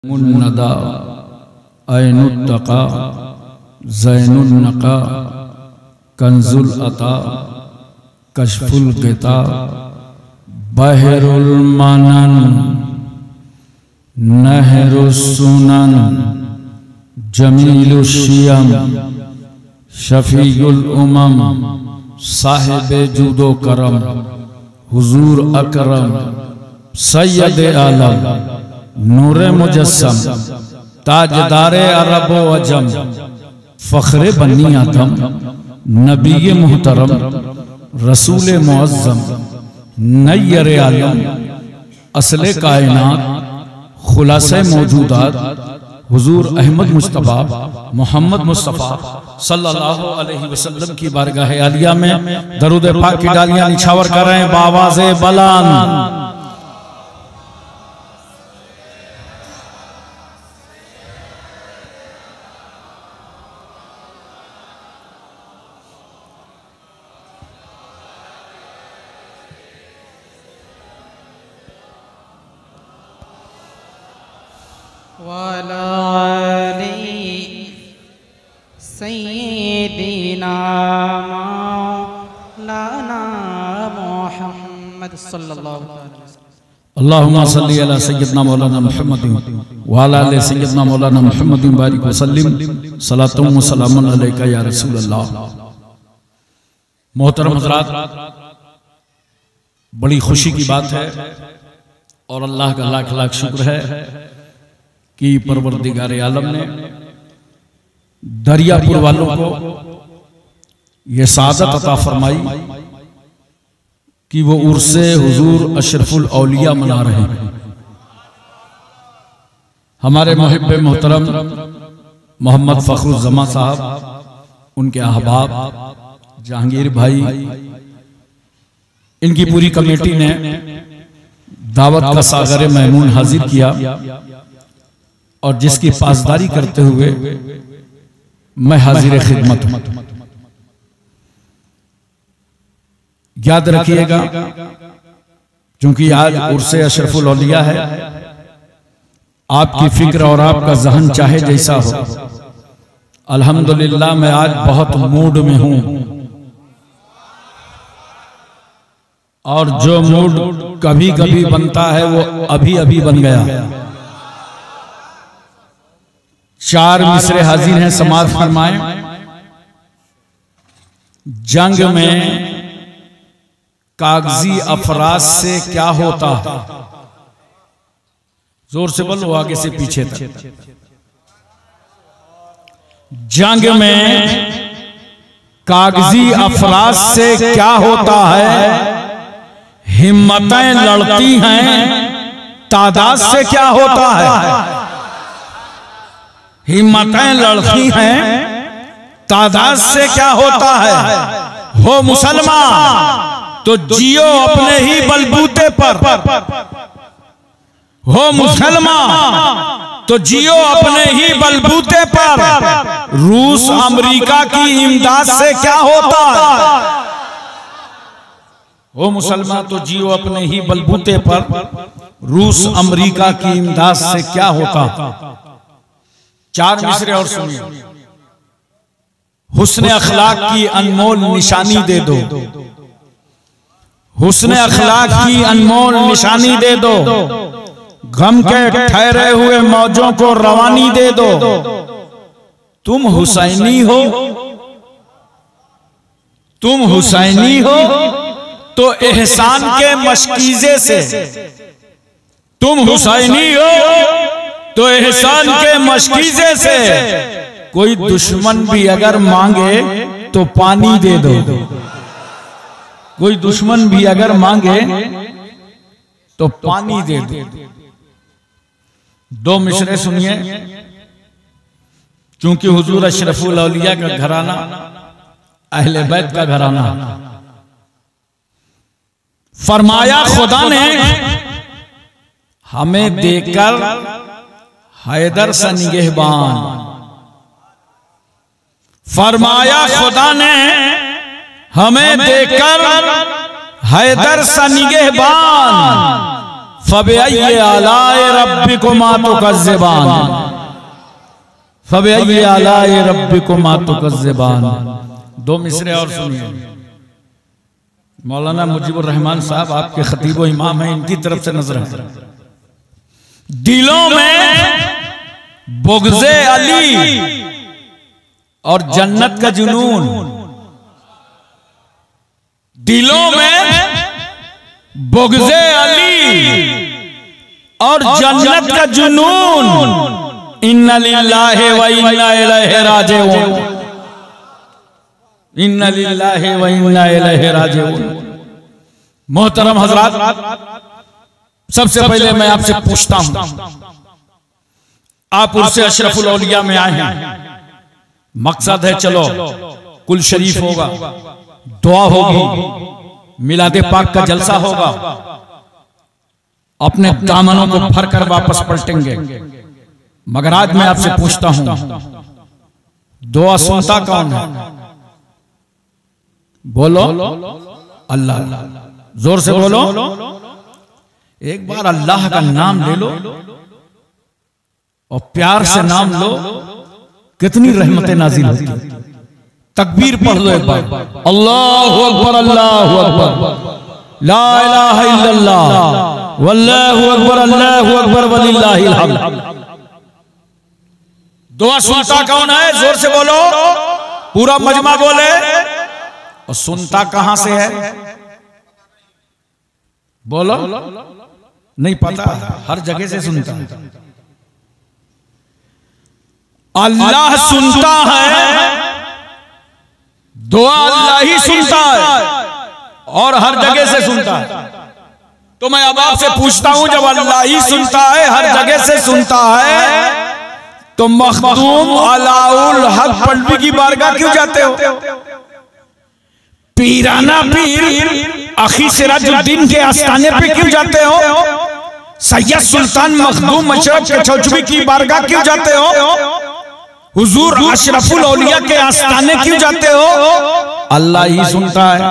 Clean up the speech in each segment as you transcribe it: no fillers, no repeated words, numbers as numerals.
मुन्नदा ऐनुत्तका ज़ैनुन्नका कंजुल अता कशफुल गिता बहरुल मनन नहरुस सुनन जमीलुश शियम शफीउल उमम साहिबे जूदो करम हुजूर अकरम सैयद आलम नूरे मुजस्सम ताजदारे अरब व अजम फ़ख्रे बनी आदम नबी मुहतरम रसूल मुअज़्ज़म नय्यर आलम असले कायनात खुलासे मौजूदात हुजूर अहमद मुस्तफ़ा मोहम्मद मुस्तफ़ा सल्लल्लाहु अलैहि वसल्लम की बारगाह आलिया में दरूद पाक की डालियां निछावर कर रहे हैं बावाज़े बलान। सय्यिदना मौलाना मुहम्मद सल्लल्लाहु अलैहि वसल्लम। अल्लाहुम्मा सल्ली अला सय्यिदना मौलाना मुहम्मदिन व अला आलि सय्यिदना मौलाना मुहम्मदिन बारिक व सल्लिम सलातुम व सलामुन अलैका या रसूल अल्लाह। मोहतरम हज़रात, बड़ी खुशी की बात है और अल्लाह का लाख लाख शुक्र है कि परवरदिगार आलम ने दरियापुर वालों को यह सादत अता फरमाई कि वो उर्से हुजूर अशरफुल औलिया मना रहे हैं। हमारे मुहिब्बे मोहतरम मोहम्मद फ़खरुज़्ज़मा साहब, उनके अहबाब जहांगीर भाई, इनकी पूरी कमेटी ने दावत का सागर महमून हाजिर किया और जिसकी पासदारी करते हुए मैं हाजिर खिदमत हूं। याद रखिएगा, क्योंकि आज उर्से अशरफुल औलिया है, आपकी फिक्र और आपका जहन चाहे जैसा हो, अल्हम्दुलिल्लाह मैं आज बहुत मूड में हूं और जो मूड कभी कभी बनता है वो अभी अभी बन गया। चार मिसरे हाजिर हैं, समाज फरमाएं। जंग में कागजी अफराज से क्या होता है? जोर से बोलो, आगे से पीछे तक। जंग में कागजी अफराज से क्या होता है? हिम्मतें लड़ती हैं, तादाद से क्या होता है? हिम्मतें लड़ती हैं, तादाद से क्या होता है? हो मुसलमान तो जियो अपने ही बलबूते पर, हो मुसलमान तो जियो अपने ही बलबूते पर। रूस अमेरिका की इमदाद से क्या होता है? हो मुसलमान तो जियो अपने ही बलबूते पर। रूस अमेरिका की इमदाद से क्या होता है? चार मिसरे और सुनिए। हुस्न अखलाक की अनमोल निशानी दे दो, हुस्न अखलाक की अनमोल निशानी दे दो। गम के ठहरे हुए मौजों को रवानी दे दो। तुम हुसैनी हो, तुम हुसैनी हो तो एहसान के मशकीजे से, तुम हुसैनी हो तो एहसान के मशकीजे से। कोई दुश्मन भी अगर मांगे तो पानी दे दो, कोई दुश्मन भी अगर मांगे तो पानी दे दो। दो मिसरे सुनिए, क्योंकि हुजूर अशरफुल औलिया का घराना अहले बैत का घराना। फरमाया खुदा ने हमें देकर हैदर सा निगहबान, फरमाया खुदा ने हमें देकर हैदर सा निगहबान। फबिअय्यि आलाए रब्बिकुमा तुकज़्ज़िबान, फबिअय्यि आलाए रब्बिकुमा तुकज़्ज़िबान। दो मिसरे और सुनिए। मौलाना मुजीबुर रहमान साहब आपके खतीब व इमाम हैं, इनकी तरफ से नजर है। दिलों में बुग़्ज़े अली और जन्नत का जुनून, दिलों में बुग़्ज़े अली और जन्नत का जुनून। इन्ना लिल्लाहि व इन्ना इलैहि राजिऊन, इन्ना लिल्लाहि व इन्ना इलैहि राजिऊन। मोहतरम हजरात, सबसे पहले मैं आपसे पूछता हूं, आप उर्से अशरफुल औलिया में आए हैं, मकसद है चलो कुल शरीफ होगा, दुआ होगी, मिलादे पाक का जलसा होगा, अपने दामनों को भर कर वापस पलटेंगे। मगर आज मैं आपसे पूछता हूं, दुआ सुनता कौन है? बोलो अल्लाह। जोर से बोलो। एक बार अल्लाह का नाम ले लो और प्यार से नाम लो, कितनी रहमतें नाजिल होती हैं। तकबीर पढ़ लो एक बार, अल्लाहु अकबर, अल्लाहु अकबर, ला इलाहा इल्लल्लाह, वल्लाहु अकबर, अल्लाहु अकबर, वलिल्लाहिल हम्द। दुआ सुनता कौन है? जोर से बोलो, पूरा मजमा बोले। और सुनता कहां से है? बोलो। नहीं पता? हर जगह से सुनता है। अल्लाह सुनता है, दुआ अल्लाह ही सुनता है और हर जगह से सुनता है। तो मैं अब आपसे पूछता हूं, जब अल्लाह ही सुनता है, हर जगह से सुनता है, तो मखदूम अलाउल हक पलवी की बारगाह क्यों जाते हो? पीराना पीर अखी सिराजुद्दीन के आस्थाने पे क्यों जाते हो? सैयद सुल्तान मखदूम अशरफ कचौचवी की बारगाह क्यों जाते हो? हुजूर अशरफुल औलिया के आस्थाने क्यों जाते हो? अल्लाह ही सुनता है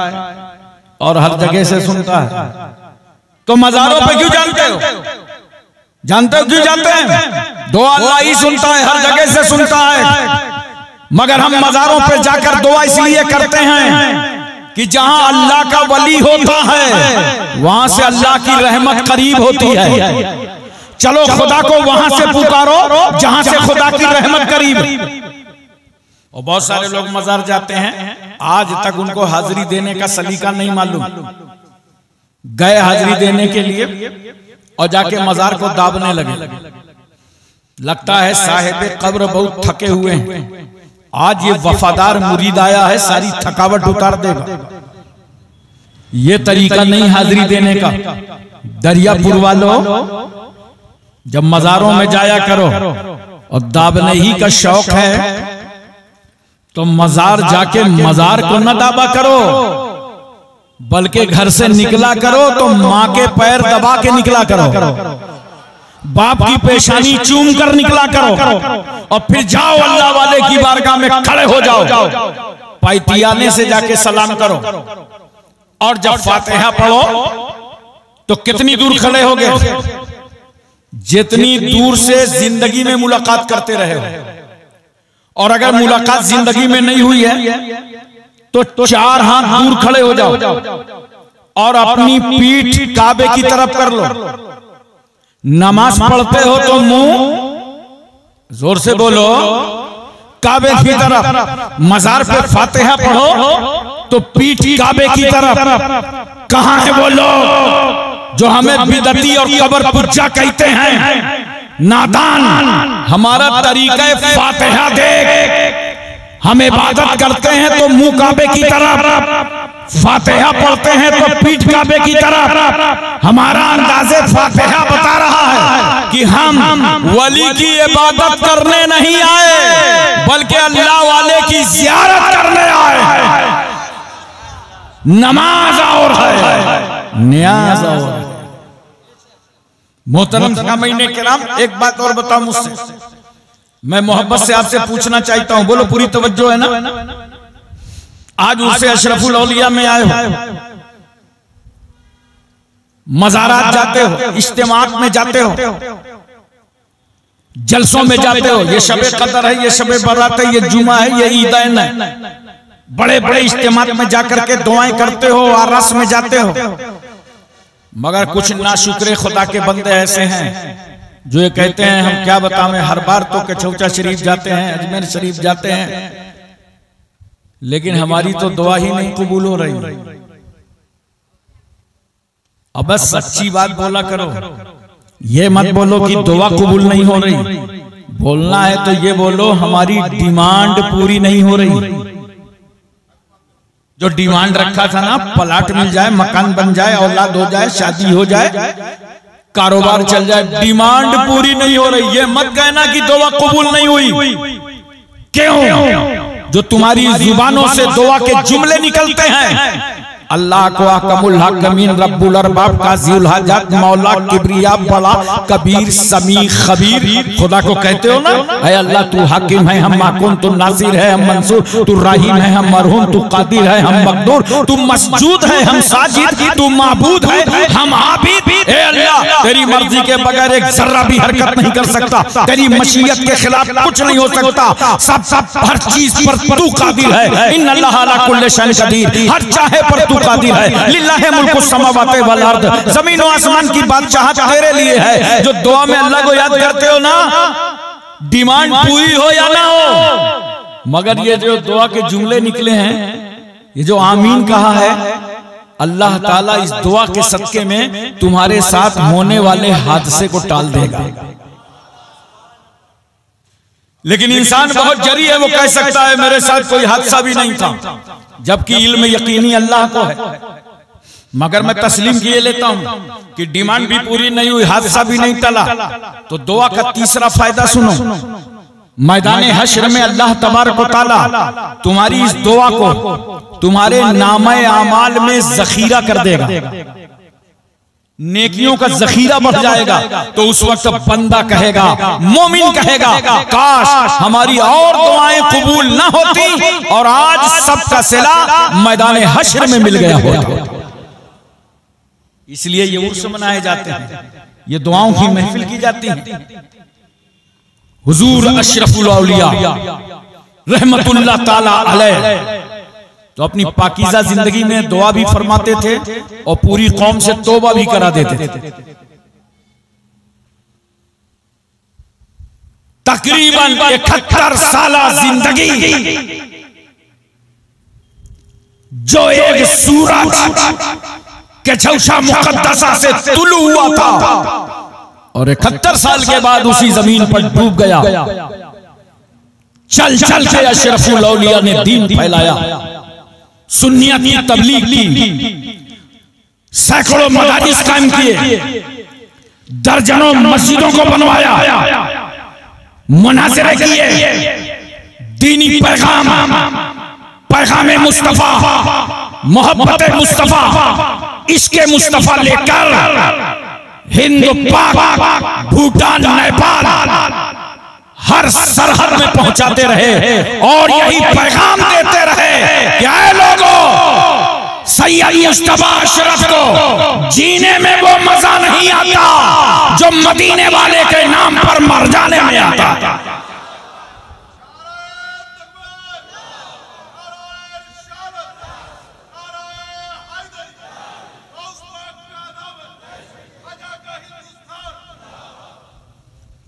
और हर जगह से सुनता है। तो मजारों पे क्यों जानते हो? जानते हो क्यों जाते हैं? दुआ अल्लाह ही सुनता है, हर जगह से सुनता है। मगर हम मजारों पे जाकर दुआ इसलिए करते हैं कि जहां अल्लाह का वली होता है वहां से अल्लाह की रहमत करीब होती है। चलो खुदा को वहां से पुकारो जहां से खुदा की रहमत करीब। और बहुत सारे लोग मजार जाते हैं, आज तक उनको हाजिरी देने का सलीका नहीं मालूम। गए हाजिरी देने के लिए और जाके मजार को दाबने लगे। लगता है साहिब कब्र बहुत थके हुए हैं, आज ये वफादार मुरीद आया है, सारी थकावट उतार देगा। ये तरीका नहीं हाजिरी देने का। दरियापुर वालों, जब मजारों में जाया करो और दाबने ही का शौक है तो मजार जाके मजार को न दाबा करो, बल्कि घर से निकला करो तो माँ के पैर दबा के निकला करो, बाप की पेशानी चूम कर निकला करो और फिर जाओ अल्लाह वाले की बारगाह में खड़े हो जाओ। पायतियाने से जाके सलाम करो और जब फातिहा पढ़ो तो कितनी दूर खड़े हो गए? जितनी दूर से जिंदगी में मुलाकात करते रहे हो। और अगर मुलाकात जिंदगी में नहीं हुई है तो 4 हाथ दूर खड़े हो जाओ और अपनी पीठ काबे की तरफ कर लो। नमाज पढ़ते हो तो मुंह जोर से बोलो काबे की तरफ। मजार पे फातिहा पढ़ो तो पीठ काबे की तरफ। कहां है वो लोग जो हमें बिदती और कब्र पुज्जा कहते हैं? नादान, हमारा तरीका फातिहा देख। हम इबादत करते हैं तो मुंह काबे की तरफ, फातिहा पढ़ते हैं तो पीठ काबे की तरफ। हमारा अंदाज़े फातिहा बता रहा है कि हम वली की इबादत करने नहीं आए, बल्कि अल्लाह वाले की ज़ियारत करने आए हैं। नमाज और है, नियाज और है। मोहतरम सामईन किराम, एक बात और बताओ मुझसे, मैं मोहब्बत से आपसे पूछना चाहता हूं, बोलो पूरी तवज्जो है ना? आज उसे अशरफुल औलिया में आए हो, मज़ारात जाते हो, इज्तिमात में जाते हो, जलसों में जाते हो, ये शबे कदर है, ये शबे बारात है, ये जुमा है, ये ईदैन है, बड़े बड़े इज्तिमात में जाकर के दुआएं करते हो, आरस में जाते हो। मगर कुछ नाशुक्रे खुदा के बंदे ऐसे हैं जो ये कहते हैं हम क्या बताएं, हर बार तो कचौचा शरीफ जाते हैं, अजमेर शरीफ जाते हैं, लेकिन हमारी तो दुआ ही नहीं कबूल हो रही। अब बस सच्ची बात बोला करो, ये मत बोलो कि दुआ कबूल नहीं हो रही। बोलना है तो ये बोलो हमारी डिमांड पूरी नहीं हो रही। जो डिमांड रखा था ना, प्लाट मिल जाए, मकान बन जाए, औलाद हो जाए, शादी हो जाए, कारोबार चल जाए, डिमांड पूरी नहीं हो रही। ये मत कहना कि दुआ कबूल नहीं हुई। क्यों? जो तुम्हारी जुबानों से दुआ के जुमले निकलते हैं, अल्लाह को अकमुल हकीमीन रब्बुल अरबाब काज़िउल हाजात मौला किबरिया बड़ा कबीर समी खबीर, खुदा को कहते हो ना, ऐ अल्लाह तू हाकिम है, हम माकून, तू नासिर है, हम मंसूर, तू रहीम है, हम मरहूम, तू कादिर है, हम मकदूर, तू मसजूद है, हम साजिद, तू माबूद है, हम आबिद। ऐ अल्लाह तेरी मर्जी के बगैर एक जर्रा भी हरकत नहीं कर सकता, तेरी मशीयत के खिलाफ कुछ नहीं हो सकता, सब हर चीज पर तू कादिर है। इन्नल्लाह अला कुल्लि शैइन कदीर, हर चाहे पर तू कादिर है। लिल्लाहि मुल्कु समावाति वल अर्द, जमीन और आसमान की बादशाहत तेरे लिए है। जो दुआ में अल्लाह को याद करते हो ना, डिमांड पूरी हो या ना हो, मगर ये जो दुआ के जुमले निकले हैं, ये जो आमीन कहा है, अल्लाह ताला इस दुआ के सदके में तुम्हारे साथ होने वाले हादसे को टाल देगा। लेकिन इंसान बहुत जरी है, वो कह सकता है मेरे साथ कोई हादसा भी नहीं था, जबकि इल्म यकीनी अल्लाह को है। मगर मैं तस्लीम किए लेता हूं कि डिमांड भी पूरी नहीं हुई, हादसा भी नहीं टला, तो दुआ का तीसरा फायदा सुनो। मैदान हश्र में अल्लाह तबारक व तआला तुम्हारी इस दुआ को तुम्हारे नामे आमाल में जखीरा कर देगा, नेकियों का जखीरा बढ़ जाएगा। तो उस वक्त बंदा कहेगा, मोमिन कहेगा, काश हमारी और दुआएं कबूल ना होती और आज सबका सिला मैदान हश्र में मिल गया होता। इसलिए ये उर्स मनाए जाते हैं, ये दुआओं की महफिल की जाती है। हुजूर अशरफुल औलिया रहमतुल्लाह ताला अलैह तो अपनी पाकीज़ा जिंदगी में दुआ भी फरमाते थे और पूरी कौम से तौबा भी करा देते थे। तकरीबन 71 साल जिंदगी जो एक सूरज के चौशा मुकद्दसा से तुलू हुआ था और 71 साल के बाद उसी जमीन पर डूब गया। चल चल के अशरफुल औलिया ने दीन फैलाया, सुन्नियत की तबलीग की, सैकड़ों मदारिस कायम किए, दर्जनों मस्जिदों को बनवाया, मुनाज़िरे किए, दीनी पैगाम, पैगाम मुस्तफा, मोहब्बत मुस्तफा, इश्क़ मुस्तफा लेकर हिंद, पाक, भूटान, नेपाल हर सरहद में पहुंचाते रहे और यही पैगाम देते रहे कि ऐ लोगों, सैयद मुस्तफा अशरफ को जीने में वो मजा नहीं आता जो मदीने वाले के नाम पर मर जाने में आता।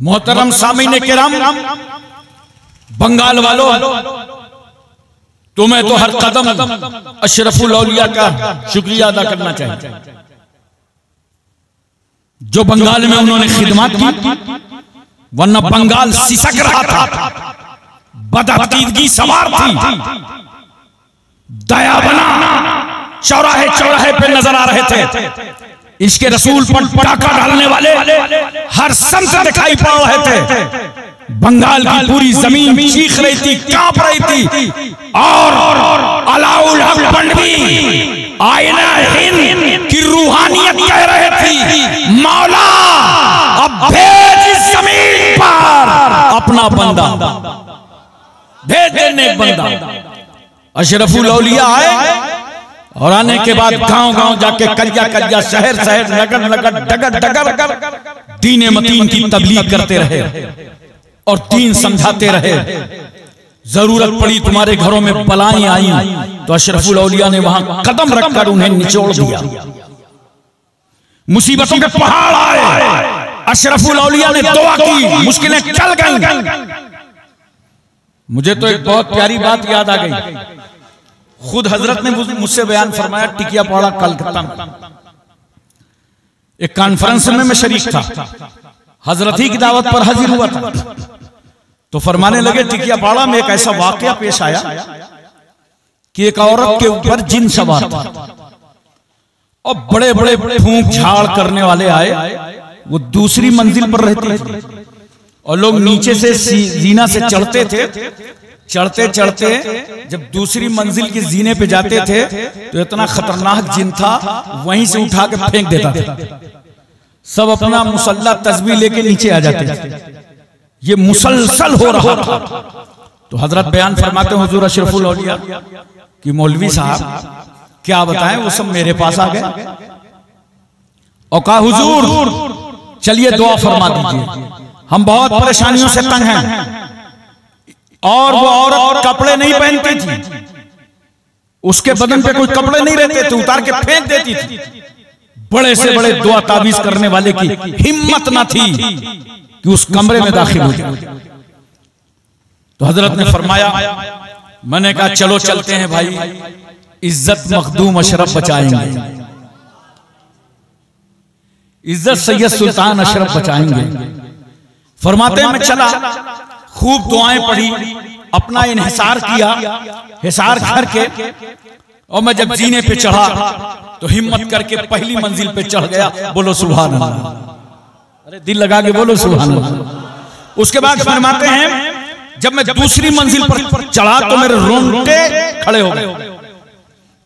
मोहतरम सामीन किराम, बंगाल वालों, तुम्हें तो हर कदम अशरफुल औलिया का शुक्रिया अदा करना चाहिए। जो बंगाल में उन्होंने खिदमत की, वरना बंगाल सिसक रहा था, बदअकीदगी सवार थी, दया बना चौराहे चौराहे पे नजर आ रहे थे। इसके रसूल पर टाका डालने वाले हर संत दिखाई पड़ रहे थे। बंगाल की पूरी जमीन चीख रही थी, कांप रही थी और अलाउल हक पंडवी आईना हिंद की रूहानियत कह रहे थी, मौला अब भेज इस जमीन पर अपना बंदा, भेज देने बंदा। अशरफुल औलिया आए और आने के बाद गांव गांव जाके कलिया कलिया शहर शहर नगर नगर डगर डगर दीन मतीन की तबलीग करते रहे और दीन समझाते रहे। जरूरत पड़ी तुम्हारे घरों में बलाएं आई तो अशरफुल औलिया ने वहां कदम रखकर उन्हें निचोड़ दिया। मुसीबतों के पहाड़ आए, अशरफुल औलिया ने दुआ की, मुश्किलें चल गईं। मुझे तो एक बहुत प्यारी बात याद आ गई, खुद हजरत ने मुझसे बयान फरमाया टिकिया पड़ा कलकत्ता में। एक कॉन्फ्रेंस में मैं शरीक था, हजरत ही की दावत पर हाजिर हुआ था। तो फरमाने लगे टिकिया पाड़ा में एक ऐसा वाकया पेश आया कि एक औरत के ऊपर जिन सवार था और बड़े बड़े फूंक झाड़ करने वाले आए। वो दूसरी मंजिल पर रहती थी और लोग नीचे से जीना से चढ़ते थे। चढ़ते चढ़ते जब दूसरी मंजिल की जीने पे जाते थे तो इतना खतरनाक जिन था, वहीं से उठा के फेंक देता था। सब अपना मुसल्ला तस्बीह लेके नीचे आ जाते थे। ये मुसलसल हो रहा था। तो हजरत बयान फरमाते हैं हुजूर अशरफुल औलिया कि मौलवी साहब क्या बताएं, वो सब मेरे पास आ गए और कहा हुजूर चलिए दुआ फरमा दीजिए, हम बहुत परेशानियों से तंग हैं। और वो औरत कपड़े नहीं पहनती थी, उसके बदन पे कोई कपड़े नहीं रहते थे, उतार के फेंक देती थी। बड़े से बड़े दुआ ताबीज करने वाले की हिम्मत न थी कि उस कमरे में दाखिल हो जाए। तो हजरत ने फरमाया, मैंने कहा चलो चलते हैं भाई, इज्जत मखदूम अशरफ बचाएंगे, इज्जत सैयद सुल्तान अशरफ बचाएंगे। फरमाते हैं मैं चला, खूब दुआएं पढ़ी, अपना इन्हिसार किया, हिसार करके, और मैं जब जीने पे चढ़ा तो हिम्मत करके पहली मंजिल पे चढ़ गया। बोलो सुभान अल्लाह, अरे दिल लगा के बोलो सुभान अल्लाह। उसके बाद फरमाते हैं जब मैं दूसरी मंजिल पर चढ़ा तो मेरे रोंगटे खड़े हो गए।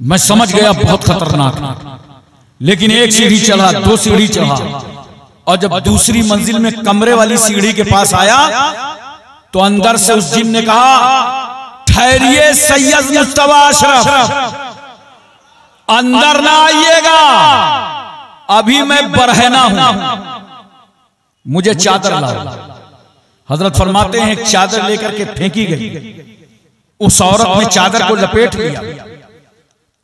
मैं समझ गया बहुत खतरनाक, लेकिन एक सीढ़ी चढ़ा, दो सीढ़ी चढ़ा, और जब दूसरी मंजिल में कमरे वाली सीढ़ी के पास आया तो अंदर से उस जिन ने कहा, ठहरिए सैयद मुस्तफा अशरफ, अंदर ना आइएगा, अभी मैं बरहना हूं, मुझे चादर लाओ। हजरत फरमाते हैं एक चादर लेकर के फेंकी गई। उस औरत ने चादर को लपेट लिया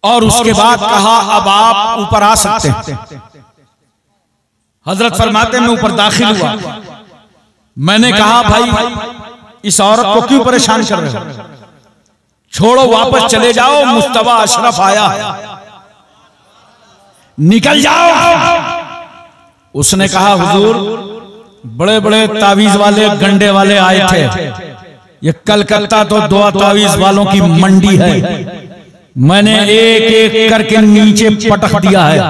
और उसके बाद कहा अब आप ऊपर आ सकते हैं। हजरत फरमाते हैं मैं ऊपर दाखिल हुआ। मैंने कहा भाई इस औरत को क्यों परेशान कर रहे हो, छोड़ो वापस चले जाओ, मुस्तफा अशरफ आया है, निकल जाओ। उसने कहा हुजूर बड़े बड़े तावीज वाले गंडे वाले आए थे, ये कलकत्ता तो दुआ तावीज वालों की मंडी है, मैंने एक एक करके नीचे पटक दिया है,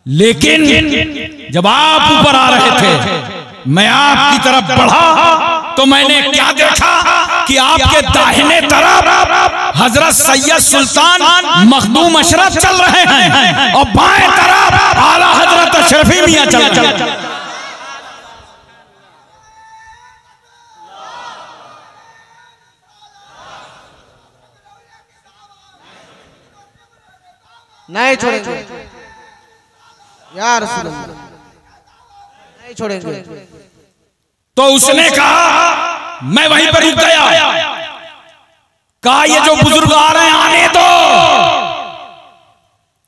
लेकिन जब आप ऊपर आ रहे थे मैं आपकी तरफ बढ़ा तो मैंने क्या देखा कि आपके दाहिने तरफ हजरत सैयद सुल्तान मखदूम अशरफ चल रहे हैं और बाएं तरफ आला हजरत अशरफी मियां चल रहे हैं। नहीं छोड़ेंगे यार, नहीं छोड़ेंगे। तो उसने कहा मैं वहीं पर रुक गया, कहा ये जो बुजुर्ग आ रहे हैं आने दो,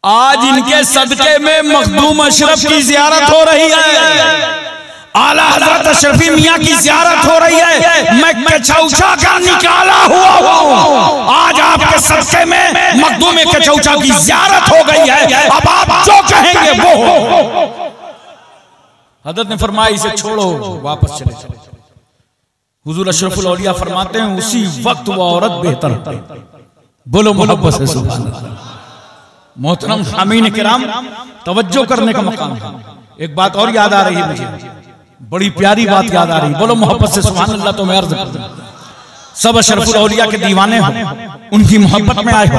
आज इनके सदके में मखदूम अशरफ की जियारत हो रही है, आला हजरत अशरफी मियां की जियारत हो रही है, मैं कचौचा का निकाला हुआ हूं, आज आपके सदके में मखदूम कचौचा की जियारत हो गई है, अब आप जो कहेंगे वो हो। हजरत ने फरमाया इसे छोड़ो वापस चले जाओ। हुजूर अशरफुल औलिया फरमाते हैं उसी वक्त वो औरत बेहतर है। बोलो मोहब्बत से सुभान अल्लाह। मोहतरम हामीन किराम, तवज्जो करने का मकाम है। एक बात और याद आ रही है मुझे, बड़ी प्यारी बात याद आ रही है, बोलो मोहब्बत से सुभान अल्लाह। तो मैं अर्ज करता हूं सब अशरफुल औलिया के दीवाने हो, उनकी मोहब्बत में आए हो,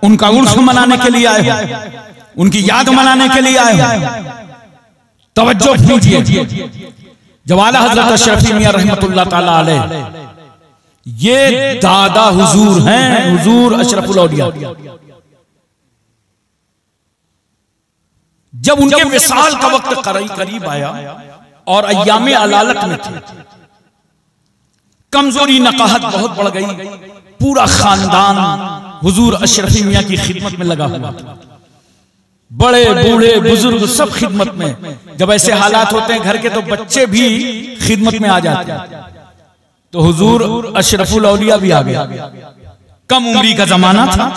उनका उर्स मनाने के लिए आए हो, उनकी याद मनाने के लिए आए हो। तवज्जो कीजिए, जब आला हजरत अशरफी मियां रहमतुल्लाह ताला अलैह, ये दादा हुजूर हैं, हुजूर अशरफुल औलिया, जब उनके विसाल का वक्त करीब आया और अय्यामे अलालत में थे, कमजोरी नकाहत बहुत बढ़ गई, पूरा खानदान हुजूर अशरफी मियां की खिदमत में लगा हुआ था, बड़े बूढ़े बुजुर्ग सब खिदमत में। जब ऐसे हालात होते हैं घर के तो बच्चे भी खिदमत में आ जाते हैं। तो हुजूर अशरफुल औलिया भी आ गया, कम उम्री का जमाना था।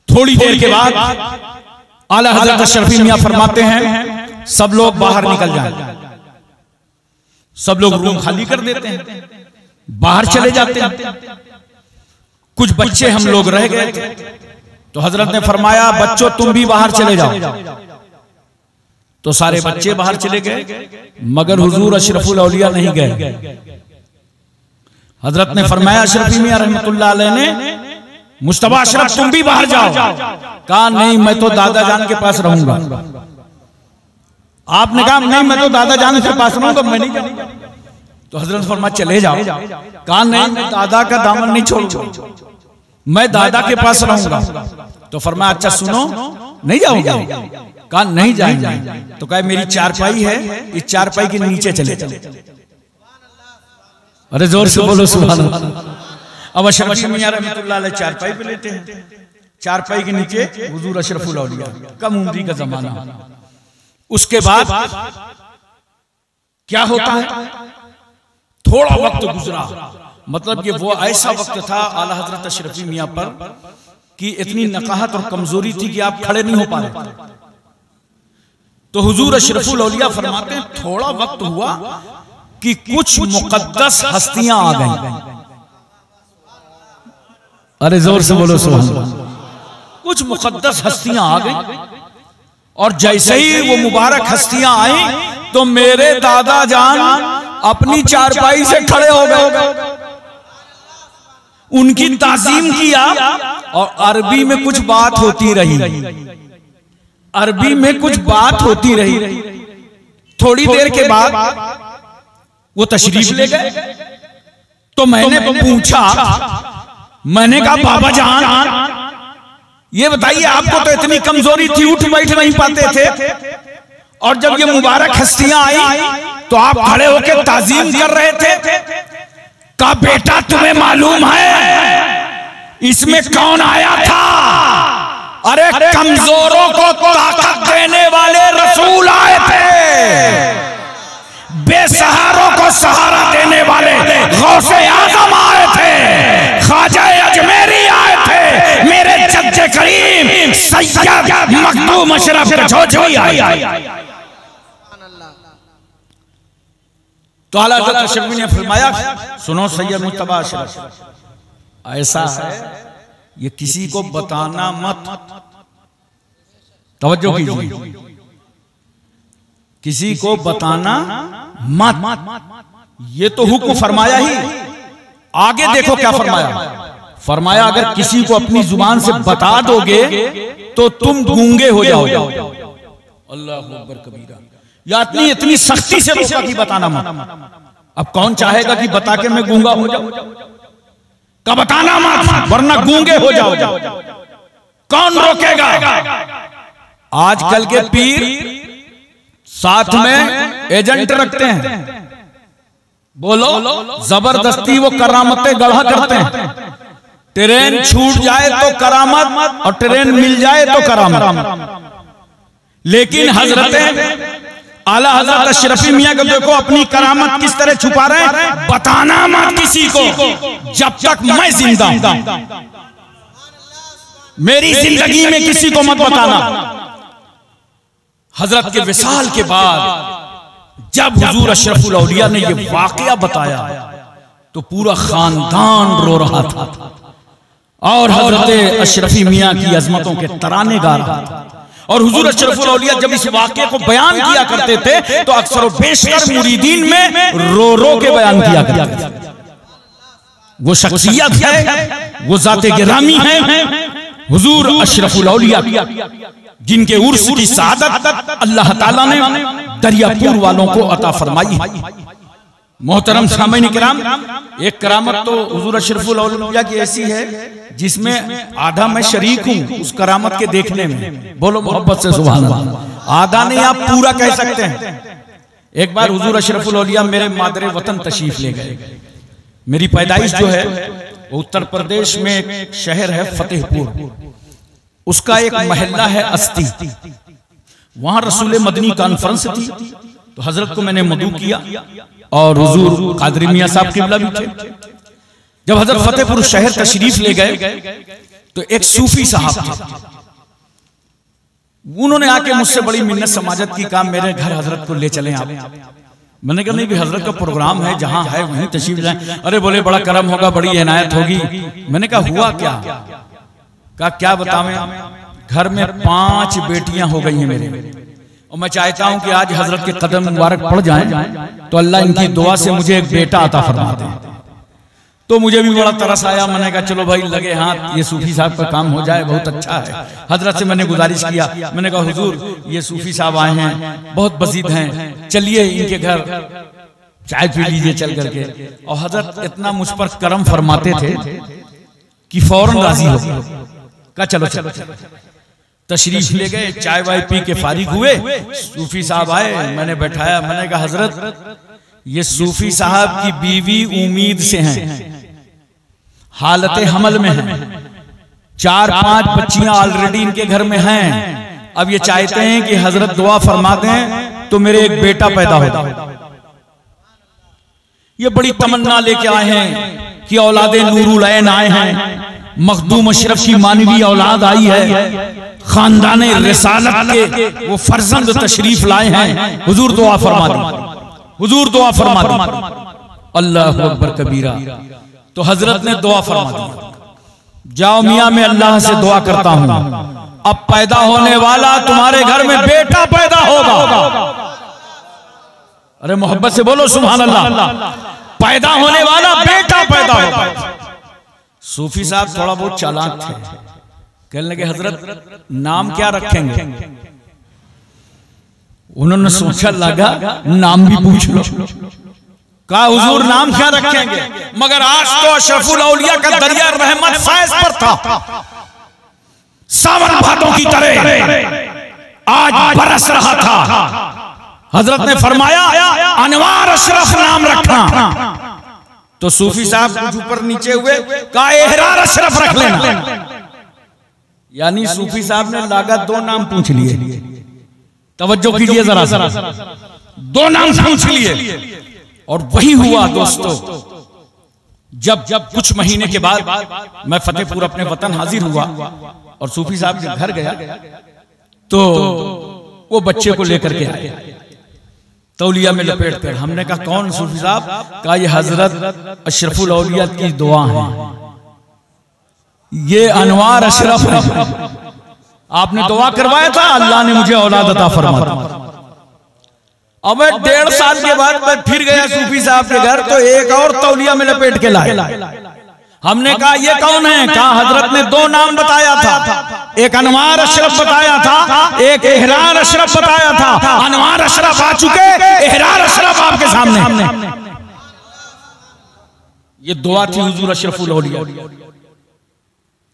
थोड़ी देर के बाद आला हजरत अशरफी मियां फरमाते हैं सब लोग बाहर निकल जाएं। सब लोग रूम खाली कर देते हैं, बाहर चले जाते हैं। कुछ बच्चे हम लोग रह गए थे, तो हजरत ने फरमाया बच्चों तुम भी बाहर चले जाओ। तो सारे बच्चे बाहर चले गए, मगर हुजूर अशरफुल औलिया नहीं गए। हजरत ने फरमाया अशरफी मियां रहमतुल्लाह अलैह ने, मुस्तफा अशरफ तुम भी बाहर जाओ। कहा नहीं मैं तो दादा जान के पास रहूंगा। आपने कहा नहीं मैं तो दादा जान के पास रहूंगा, मैं नहीं जाऊंगा। तो हजरत ने फरमाया चले जाओ। कहा नहीं मैं दादा का दामन नहीं छोड़ूंगा, मैं दादा के पास रहूंगा। तो फरमाया अच्छा सुनो नहीं जाओगे? कहा नहीं जाएंगे। तो कहा मेरी चारपाई है, इस चारपाई के नीचे चले जाओ। अरे जोर से बोलो सुभान अल्लाह। अब अशरफी मियां रहमतुल्लाह अलैह चारपाई पे लेते हैं, चारपाई के नीचे हुजूर अशरफुल औलिया, कम उम्री का जमाना। उसके बाद क्या होता है, थोड़ा वक्त गुजरा, मतलब कि वो ऐसा वक्त था आला हजरत अशरफी मियां पर कि इतनी नकाहत और कमजोरी थी कि आप खड़े नहीं हो पा रहे थे। तो हुजूर अशरफुल औलिया फरमाते हैं थोड़ा वक्त हुआ कि कुछ मुकद्दस हस्तियां आ गईं। अरे जोर से बोलो सुभान अल्लाह। कुछ मुकद्दस हस्तियां आ गईं और जैसे ही वो मुबारक हस्तियां आई तो मेरे दादा जान अपनी चारपाई से खड़े हो गए, उनकी ताजीम किया। और अरबी में कुछ बात होती रही, अरबी में कुछ बात होती रही। थोड़ी देर के बाद वो तशरीफ ले गए। तो मैंने पूछा, मैंने कहा बाबा जान ये बताइए आपको तो इतनी कमजोरी थी, उठ बैठ नहीं पाते थे, और जब ये मुबारक हस्तियां आई तो आप खड़े होकर ताजीम कर रहे थे। कहा बेटा तुम्हें मालूम है इसमें कौन आया था? अरे कमजोरों को ताकत देने वाले रसूल आए थे, बेसहारों को सहारा देने वाले गौसे आजम आए थे, ख्वाजा अजमेरी आए थे, मेरे जद्दे करीम सैयद मखदूम अशरफ जोजवी आए। तो आला हज़रत अशरफी ने फरमाया सुनो सैयद मुज्तबा अशरफ, ऐसा है ये किसी को बताना मत, तवज्जो कीजिए, किसी को बताना मत। ये तो हुक्म फरमाया ही, आगे देखो क्या फरमाया। फरमाया अगर किसी को अपनी जुबान से बता दोगे तो तुम गूंगे हो जाओगे। अल्लाह अकबर कबीरा। या इतनी सख्ती से रोका कि बताना मत। अब कौन चाहेगा कि बता के मैं गूंगा हो जाऊं? का बताना मत वरना गूंगे हो जाओ। कौन रोकेगा? आजकल के पीर साथ में एजेंट रखते हैं, बोलो जबरदस्ती वो करामतें गढ़ा करते हैं। ट्रेन छूट जाए तो करामत और ट्रेन मिल जाए तो करामत। लेकिन हजरत आला हजरत अशरफी मियां को देखो अपनी करामत किस तरह छुपा रहे हैं। बताना मत किसी को जब तक मैं जिंदा हूं, मेरी जिंदगी में किसी को मत बताना। हजरत के विसाल के बाद जब हुजूर अशरफुल औलिया ने ये वाकया बताया तो पूरा खानदान रो रहा था और हजरत अशरफी मियां की अजमतों के तराने गा रहा था। और हुजूर अशरफुल औलिया जब इस वाकये को बयान किया करते थे तो अक्सर व बेशतर मुरीदीन में रो रो के बयान किया करते थे। वो शख्सियत है, वो जाते गिरामी है हुजूर अशरफुल औलिया, जिनके उर्स की सआदत अल्लाह ताला ने दरियापुर वालों को अता फरमाई। मोहतरम सामईन किराम, एक करामत तो हुजूर अशरफुल औलिया की ऐसी है जिसमें आधा मैं शरीक हूँ उस करामत के देखने में। बोलो मोहब्बत से सुभान अल्लाह। आधा नहीं, आप पूरा कह सकते हैं। एक बार हुजूर अशरफुल औलिया मेरे मादरे वतन तशरीफ ले गए। मेरी पैदाइश जो है वो उत्तर प्रदेश में एक शहर है फतेहपुर, उसका एक महल्ला है अस्ती। वहां रसूल मदनी कॉन्फ्रेंस थी, तो हजरत को मैंने मदू किया और हुजूर कादरी मियां साहब किबला भी थे। जब हजरत फतेहपुर शहर तशरीफ ले गए तो एक सूफी साहब थे, उन्होंने आके मुझसे बड़ी मिन्नत समाजत की, काम मेरे घर हजरत को ले चलें आप। मैंने कहा नहीं भी हजरत का प्रोग्राम है, जहां है वहीं तशरीफ लाएं। अरे बोले बड़ा करम होगा, बड़ी इनायत होगी। मैंने कहा हुआ क्या? कहा क्या बतावें, घर में 5 बेटियां हो गई हैं मेरे, और मैं चाहता हूं कि आज हजरत के कदम मुबारक पड़ जाएं तो अल्लाह इनकी दुआ से मुझे एक बेटा अता फरमा दे। तो मुझे भी बड़ा तरस आया। मैंने कहा चलो भाई लगे हाथ, ये सूफी साहब का काम हो जाए, बहुत अच्छा है। हजरत से मैंने गुजारिश किया, मैंने कहा हुजूर ये सूफी साहब आए हैं, बहुत बसीद हैं, चलिए इनके घर चाय पी लीजिए चल करके। और हजरत इतना मुझ पर करम फरमाते थे कि फौरन राजी हो गए। कहा चलो चलो तशरीफ ले गए, चाय वाय पी के फारिग हुए। सूफी साहब आए, मैंने बैठाया। मैंने कहा हजरत ये सूफी साहब की बीवी उम्मीद से हैं, हालत हमल में हैं, 4-5 बच्चियां ऑलरेडी इनके घर में हैं। अब ये चाहते हैं कि हजरत दुआ फरमा दें तो मेरे एक बेटा पैदा होगा। ये बड़ी तमन्ना लेके आए हैं कि औलादे नूरुल ऐन आए हैं, मखदूम अशरफ की मानवी औलाद आई है, खानदाने रिसालत के वो फर्जंद तशरीफ लाए हैं। हुजूर दुआ फरमा दें, हुजूर दुआ फरमा दें। अल्लाह अकबर कबीरा। तो हजरत ने दुआ फरमा दी, जाओ मियां मैं अल्लाह से दुआ करता हूं, अब पैदा होने वाला तुम्हारे घर में बेटा पैदा होगा। अरे मोहब्बत से बोलो सुभान अल्लाह। पैदा होने वाला बेटा पैदा होगा। सूफी साहब थोड़ा बहुत चालाक थे, कहने लगे हजरत नाम क्या रखेंगे? उन्होंने सोचा लगा नाम भी पूछ लो। कहा हुजूर नाम क्या रखेंगे? मगर आज तो अशरफुल औलिया का दरिया रहमत फैज पर था, सावन भादों की तरह आज बरस रहा था। हजरत ने फरमाया अनवार अशरफ नाम रखना। तो सूफी साहब कुछ ऊपर नीचे हुए, कहा एहरार अशरफ रख लेना। यानी सूफी साहब ने लागत 2 नाम पूछ लिए। तवज्जो कीजिए जरा, 2 नाम पूछ लिए। और वही हुआ दोस्तों, जब कुछ महीने के बाद मैं फतेहपुर अपने वतन हाजिर हुआ और सूफी साहब के घर गया तो वो बच्चे को लेकर के आए, तौलिया में लपेट कर। हमने कहा कौन सूफी साहब? कहा ये हजरत अशरफुल औलिया की दुआ है, ये अनवार अशरफ है, आपने दुआ करवाया था, अल्लाह ने मुझे औलाद अता फरमा दी। अब 1.5 साल के बाद मैं फिर गया सूफी साहब के घर, तो एक और तौलिया में लपेट के लाए। हमने कहा ये कौन है? कहा हजरत ने 2 नाम बताया था, एक अनवार अशरफ बताया था, एक एहरार अशरफ बताया था। अनवार अशरफ आ चुके, एहरार अशरफ आपके सामने। ये दुआ थी हुजूर अशरफुल औलिया,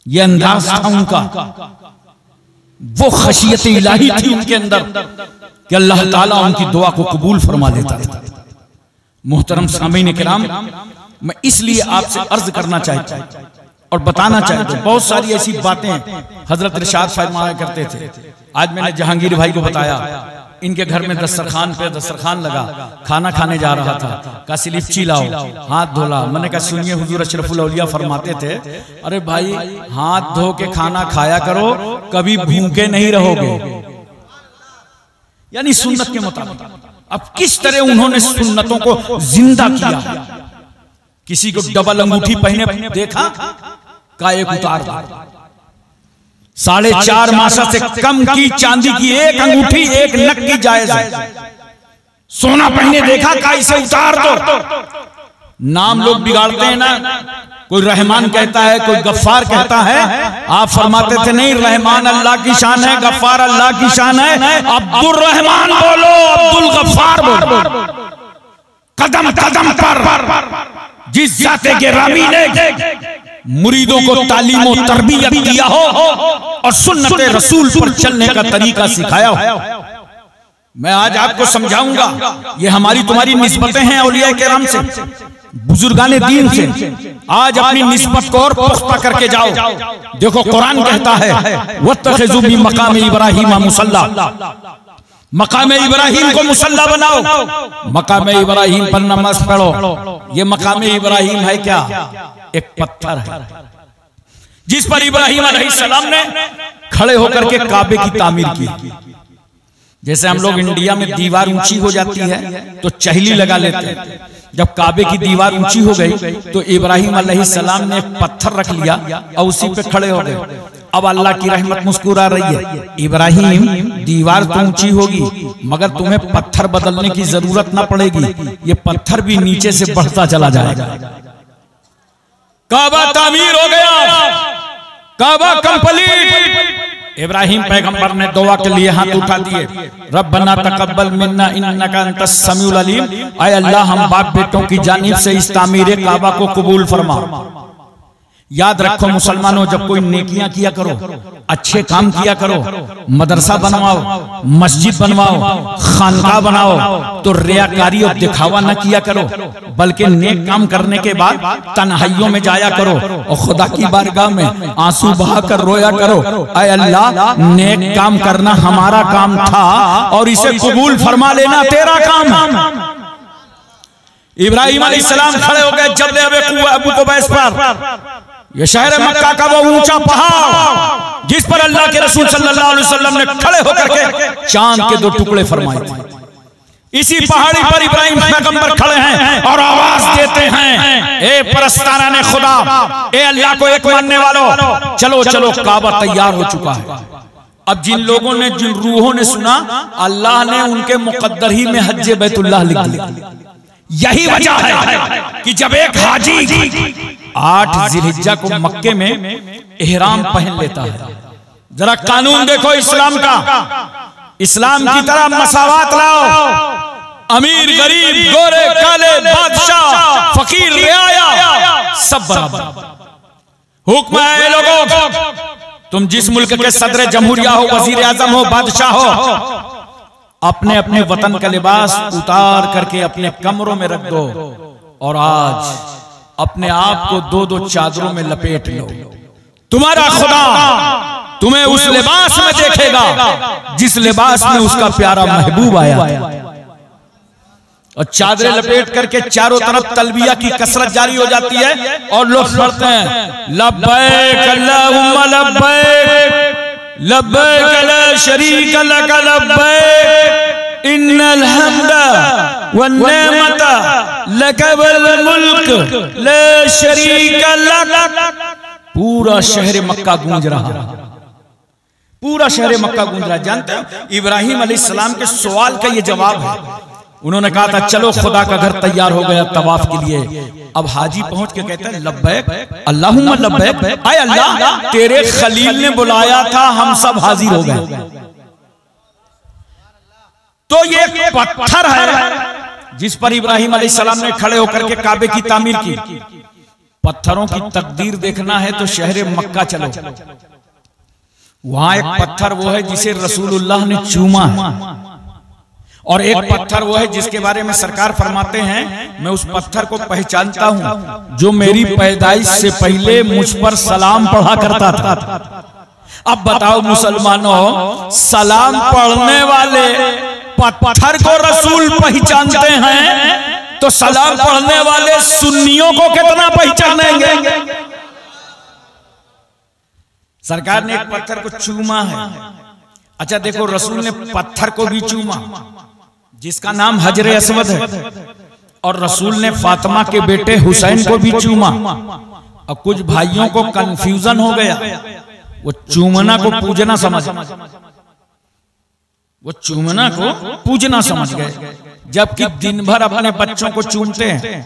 ये अंदाज था उनका, वो खशियत इलाही थी उनके अंदर कि अल्लाह ताला उनकी दुआ को कबूल फरमा लेता था। मोहतरम सामीन किराम, मैं इसलिए आपसे अर्ज करना चाहता हूं और बताना चाहता हूं, बहुत सारी ऐसी बातें हजरत इरशाद फरमाया करते थे। आज मैंने जहांगीर भाई को बताया, इनके घर में दस्तरखान लगा, खाना खाने जा रहा था, कहा सिलिपची लाओ, हाथ धोला। मैंने कहा सुनिए हुजूर अशरफुल औलिया फरमाते थे, अरे भाई हाथ धो के खाना खाया करो, कभी भूखे नहीं रहोगे। यानी सुन्नत के मुताबिक। अब किस तरह उन्होंने सुन्नतों को जिंदा किया। किसी को डबल अंगूठी पहने देखा, का एक उतार दो। 4.5 मासा से कम की चांदी की एक अंगूठी, एक नक की जायज है। सोना पहने देखा, का इसे उतार दो। नाम लोग बिगाड़ते हैं ना, कोई रहमान कहता है, कोई गफ्फार कहता है। आप फरमाते थे नहीं, रहमान अल्लाह की शान है, गफ्फार अल्लाह की शान है। अब्दुल रहमान बोलो, अब्दुल गफ्फार बोलो। कदम कदम पर जिस जाते गिरामी ने मुरीदों को तालीम और तरबियत दिया हो और सुन्नत रसूल पर चलने का तरीका सिखाया हो। मैं आज आपको समझाऊंगा, ये हमारी तुम्हारी निस्बतें हैं औलिया किराम से, बुजुर्गाने दीन से। आज अपनी निस्बत को और पुख्ता करके जाओ। देखो कुरान कहता है वत्तखिज़ू मिन मकाम इब्राहीम मुसल्ला, मकाम इब्राहिम को मुसल्ला बनाओ, मकाम इब्राहिम पर नमाज पढ़ो। ये मकाम इब्राहिम है क्या? एक पत्थर है जिस पर इब्राहिम अलैहिस्सलाम ने खड़े होकर के काबे की तामीर की। जैसे हम लोग इंडिया में दीवार ऊंची हो जाती है तो चहली लगा लेते हैं। जब काबे की दीवार ऊंची हो गई तो इब्राहिम अलैहिस्सलाम ने एक पत्थर रख लिया और उसी पे खड़े हो गए। अब अल्लाह की रहमत मुस्कुरा रही है, इब्राहिम दीवार तो ऊंची होगी मगर तुम्हें पत्थर बदलने की जरूरत ना पड़ेगी, ये पत्थर भी नीचे से बढ़ता चला जाएगा। काबा तामीर हो गया, काबा कंप्लीट। इब्राहिम पैगंबर ने दुआ के लिए हाथ उठा दिए, रब्बना तकब्बल मिन्ना इन्नका अंतस समीउल अलीम। ऐ अल्लाह हम बाप बेटों की जानिब से इस तामीर काबा को कबूल फरमा। याद रखो मुसलमानों, जब कोई नेकियां किया करो, अच्छे काम किया करो, मदरसा बनवाओ, मस्जिद बनवाओ, खानका बनाओ, तो रियाकारी और दिखावा न किया करो, बल्कि नेक काम करने के बाद तन्हाइयों में जाया करो और खुदा की बारगाह में आंसू बहा कर रोया करो, ऐ अल्लाह नेक काम करना हमारा काम था और इसे कबूल फरमा लेना तेरा काम। इब्राहिम अलैहिस्सलाम खड़े हो गए जबल अबू कुबैस पर। ये शहर मक्का का वो ऊंचा पहाड़ जिस पर अल्लाह के रसूल सल्लल्लाहु अलैहि वसल्लम ने खड़े होकर के चांद के 2 टुकड़े फरमाए थे। इसी पहाड़ी पर इब्राहिम पैगंबर खड़े हैं और आवाज देते हैं, ए परस्ताराने खुदा, ए अल्लाह को एक मानने वालों, चलो चलो काबा तैयार हो चुका है। अब जिन लोगों ने, जिन रूहों ने सुना, अल्लाह ने उनके मुकद्दर ही में हज्ज बैतुल्लाह लिख दिया। यही वजह है कि जब एक हाजी 8 जिलहिज्जा को मक्के में एहराम पहन लेता है। जरा कानून देखो इस्लाम का, इस्लाम की तरह मसावात लाओ। अमीर गरीब, गोरे काले, बादशाह फकीर, रियाया सब बराबर। हुक्म है लोगों, तुम जिस मुल्क के सदर जमहूरिया हो, वजीर आजम हो, बादशाह हो, अपने अपने वतन का लिबास उतार करके अपने कमरों में रख दो और आज अपने आप को 2-2 चादरों में लपेट लो। तुम्हारा खुदा तुम्हें उस लिबास में देखेगा जिस लिबास में उसका प्यारा महबूब आया। और चादरें लपेट करके चारों तरफ तलबिया की कसरत जारी हो जाती है और लोग पढ़ते हैं लब्बैक अल्लाहुम्मा लब्बैक लब्बैक ला शरीक लक लब्बैक इन्नल हम्दा वन नेमता लक वल मुल्क ला शरीक लक। पूरा शहर मक्का गूंज रहा, पूरा शहर मक्का गूंज रहा। जानते हो इब्राहिम अलैहिस्सलाम के सवाल का ये जवाब है। उन्होंने कहा था चलो खुदा का घर तैयार हो गया तवाफ के लिए। अब हाजी पहुंच के कहते हैं लब्बैक अल्लाहुम्मा लब्बैक, आय अल्लाह तेरे खलील ने बुलाया था, हम सब हाजिर हो गए। तो ये पत्थर है जिस पर इब्राहिम अलैहिस्सलाम ने खड़े होकर के काबे की तामीर की। पत्थरों की तकदीर देखना है तो शहर मक्का चलो, वहां एक पत्थर वो है जिसे रसूलुल्लाह ने चूमा है और एक पत्थर वो है जिसके बारे में सरकार फरमाते हैं मैं उस पत्थर को पहचानता हूं जो मेरी पैदाइश से पहले मुझ पर सलाम पढ़ा करता था। अब बताओ मुसलमानों, सलाम पढ़ने वाले पत्थर को रसूल पहचानते हैं तो सलाम पढ़ने वाले सुन्नियों को कितना पहचानेंगे। सरकार ने एक पत्थर को चूमा है। अच्छा देखो, रसूल ने पत्थर को भी चूमा जिसका नाम हजरे अस्वद है, और रसूल ने फातिमा के बेटे हुसैन को भी चूमा। और कुछ भाइयों को कंफ्यूजन हो गया, वो चूमना को पूजना समझ, वो चूमना को पूजना समझ गए, जबकि दिन भर अपने बच्चों को चूमते हैं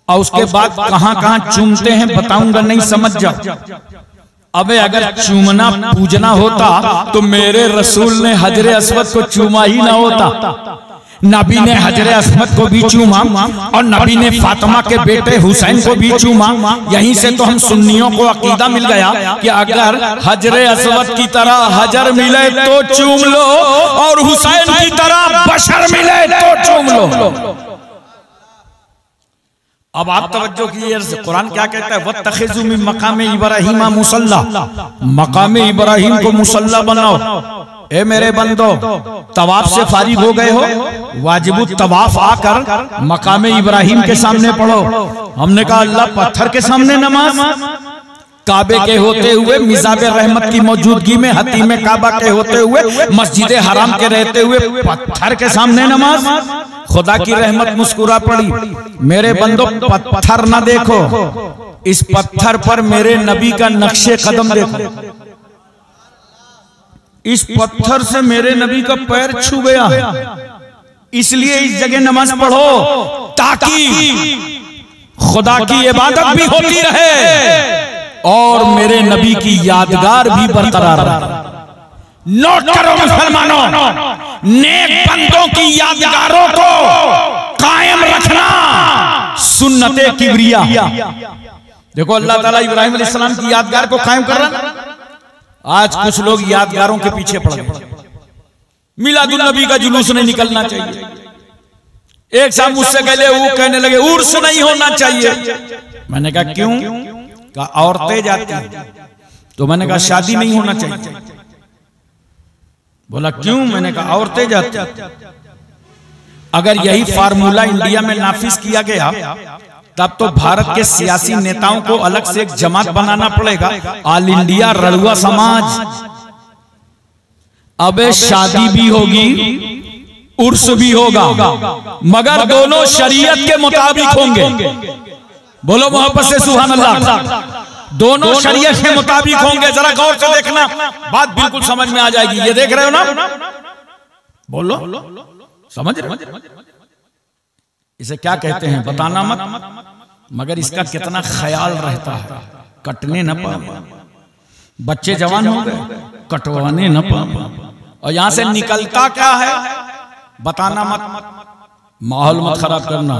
और उसके बाद कहां कहां चूमते हैं बताऊंगा, नहीं समझ जाओ। अबे अगर चूमना पूजना होता तो मेरे रसूल ने हजरे अस्वद को चूमा ही ना होता, नबी ने हजरे अस्मद को भी चूमा और नबी ने फातिमा के बेटे हुसैन को भी चूमा। यहीं से तो हम सुन्नियों को अकीदा मिल गया कि अगर हजरे अस्मद की तरह हजर मिले तो चूम लो और हुसैन की तरह बशर मिले तो चूम लो। अब आप तवज्जो कीजिए, कुरान क्या कहता है, वत्तखिज़ू मिन मकाम इब्राहीम मुसल्ला, मकाम इब्राहीम को मुसल्ला बनाओ। ए मेरे बंदो, तवाफ से फारिग हो गए हो, वाजिबुत तवाफ आकर मकाम इब्राहीम के सामने पढ़ो। हमने कहा अल्लाह पत्थर के सामने नमाज, काबे के होते हुए, मिज़ाब रहमत की मौजूदगी में, हतीम काबा के होते हुए, मस्जिद हराम के रहते हुए पत्थर के सामने नमाज। खुदा की रहमत मुस्कुरा पड़ी। मेरे बंदो पत्थर ना देखो, इस पत्थर पर मेरे नबी का नक्शे कदम देखो। इस पत्थर से मेरे नबी का पैर छू गया, इसलिए इस जगह नमाज पढ़ो ताकि खुदा की इबादत भी होती रहे और मेरे नबी की यादगार भी बरकरार रहे। नोट करो मुसलमानों, नेक बंदों की यादगारों को कायम रखना सुन्नते किबरिया। देखो अल्लाह ताला इब्राहिम अलैहिस्सलाम की यादगार को कायम कर रहा। आज कुछ लोग यादगारों के पीछे पड़ गए। मिलादुन नबी का जुलूस नहीं निकलना चाहिए। एक साहब मुझसे कहने लगे उर्स नहीं होना चाहिए। मैंने कहा क्यों? कहा औरतें जाती हैं। तो मैंने कहा शादी नहीं होना चाहिए। बोला क्यों? मैंने कहा औरतें जाती हैं। अगर यही फार्मूला इंडिया में नाफिज किया गया तब तो भारत के सियासी नेताओं को अलग से एक जमात बनाना पड़ेगा, ऑल इंडिया रड़ुआ समाज। अबे शादी भी होगी, उर्स भी होगा, मगर दोनों शरीयत के मुताबिक होंगे। बोलो मोहब्बत से सुभान अल्लाह। दोनों शरीयत के मुताबिक होंगे। जरा गौर से देखना, बात बिल्कुल समझ में आ जाएगी। ये देख रहे हो ना? बोलो, समझ रहे? इसे क्या कहते हैं बताना मत, मगर इसका कितना ख्याल रहता है। कटने न पाए, बच्चे जवान हो गए, कटवाने न पाए। और यहां से निकलता क्या है बताना मत, माहौल मत खराब करना।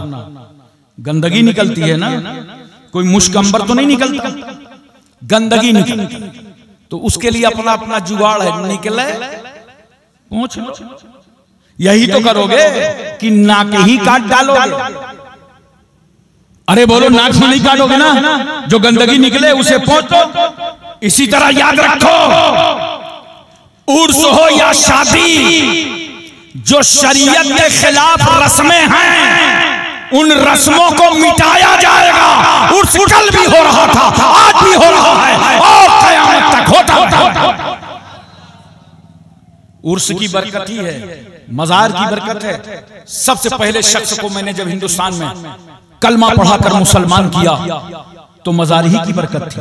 गंदगी निकलती है ना, कोई मुश्कंबर तो नहीं निकलता, गंदगी निकलती। तो उसके लिए अपना अपना जुगाड़ है, निकले पूछ लो। यही तो करोगे कि नाक ही काट डालोगे। अरे बोलो, नाक से नहीं काटोगे ना, जो गंदगी निकले उसे पोंछ दो। इसी तरह याद रखो, उर्स हो या शादी, जो शरीयत के खिलाफ रस्में हैं उन रस्मों को मिटाया जाएगा। उर्स कल भी हो रहा था, आज भी हो रहा है और क़यामत तक होता रहेगा। उर्स की बरकत ही है, मजार की बरकत है। सबसे पहले शख्स को मैंने जब हिंदुस्तान में कलमा पढ़ाकर मुसलमान किया तो मजार ही की बरकत थी।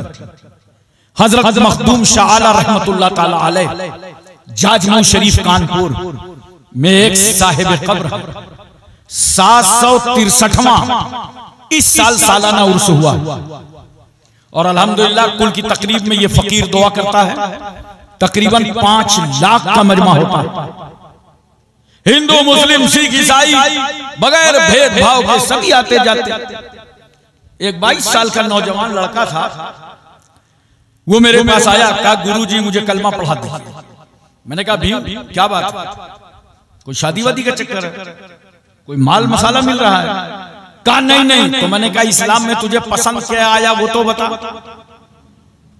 हजरत मखदूम शाह आला रहमतुल्लाह ताला अलैह जाजमऊ शरीफ कानपुर में एक साहिब कब्र 763वां इस साल सालाना उर्स हुआ। और अल्हम्दुलिल्लाह कुल की तकरीब में ये फकीर दुआ करता है, तकरीबन 5 लाख का मजमा होता है। हिंदू मुस्लिम सिख ईसाई बगैर भेदभाव के सभी आते जाते। एक 22 साल का नौजवान लड़का था, वो मेरे पास आया, कहा गुरुजी मुझे कलमा पढ़ा दे। मैंने कहा भी क्या बात, कोई शादी वादी का चक्कर है, कोई माल मसाला मिल रहा है? कहा नहीं नहीं। तो मैंने कहा इस्लाम में तुझे पसंद क्या आया वो तो बता।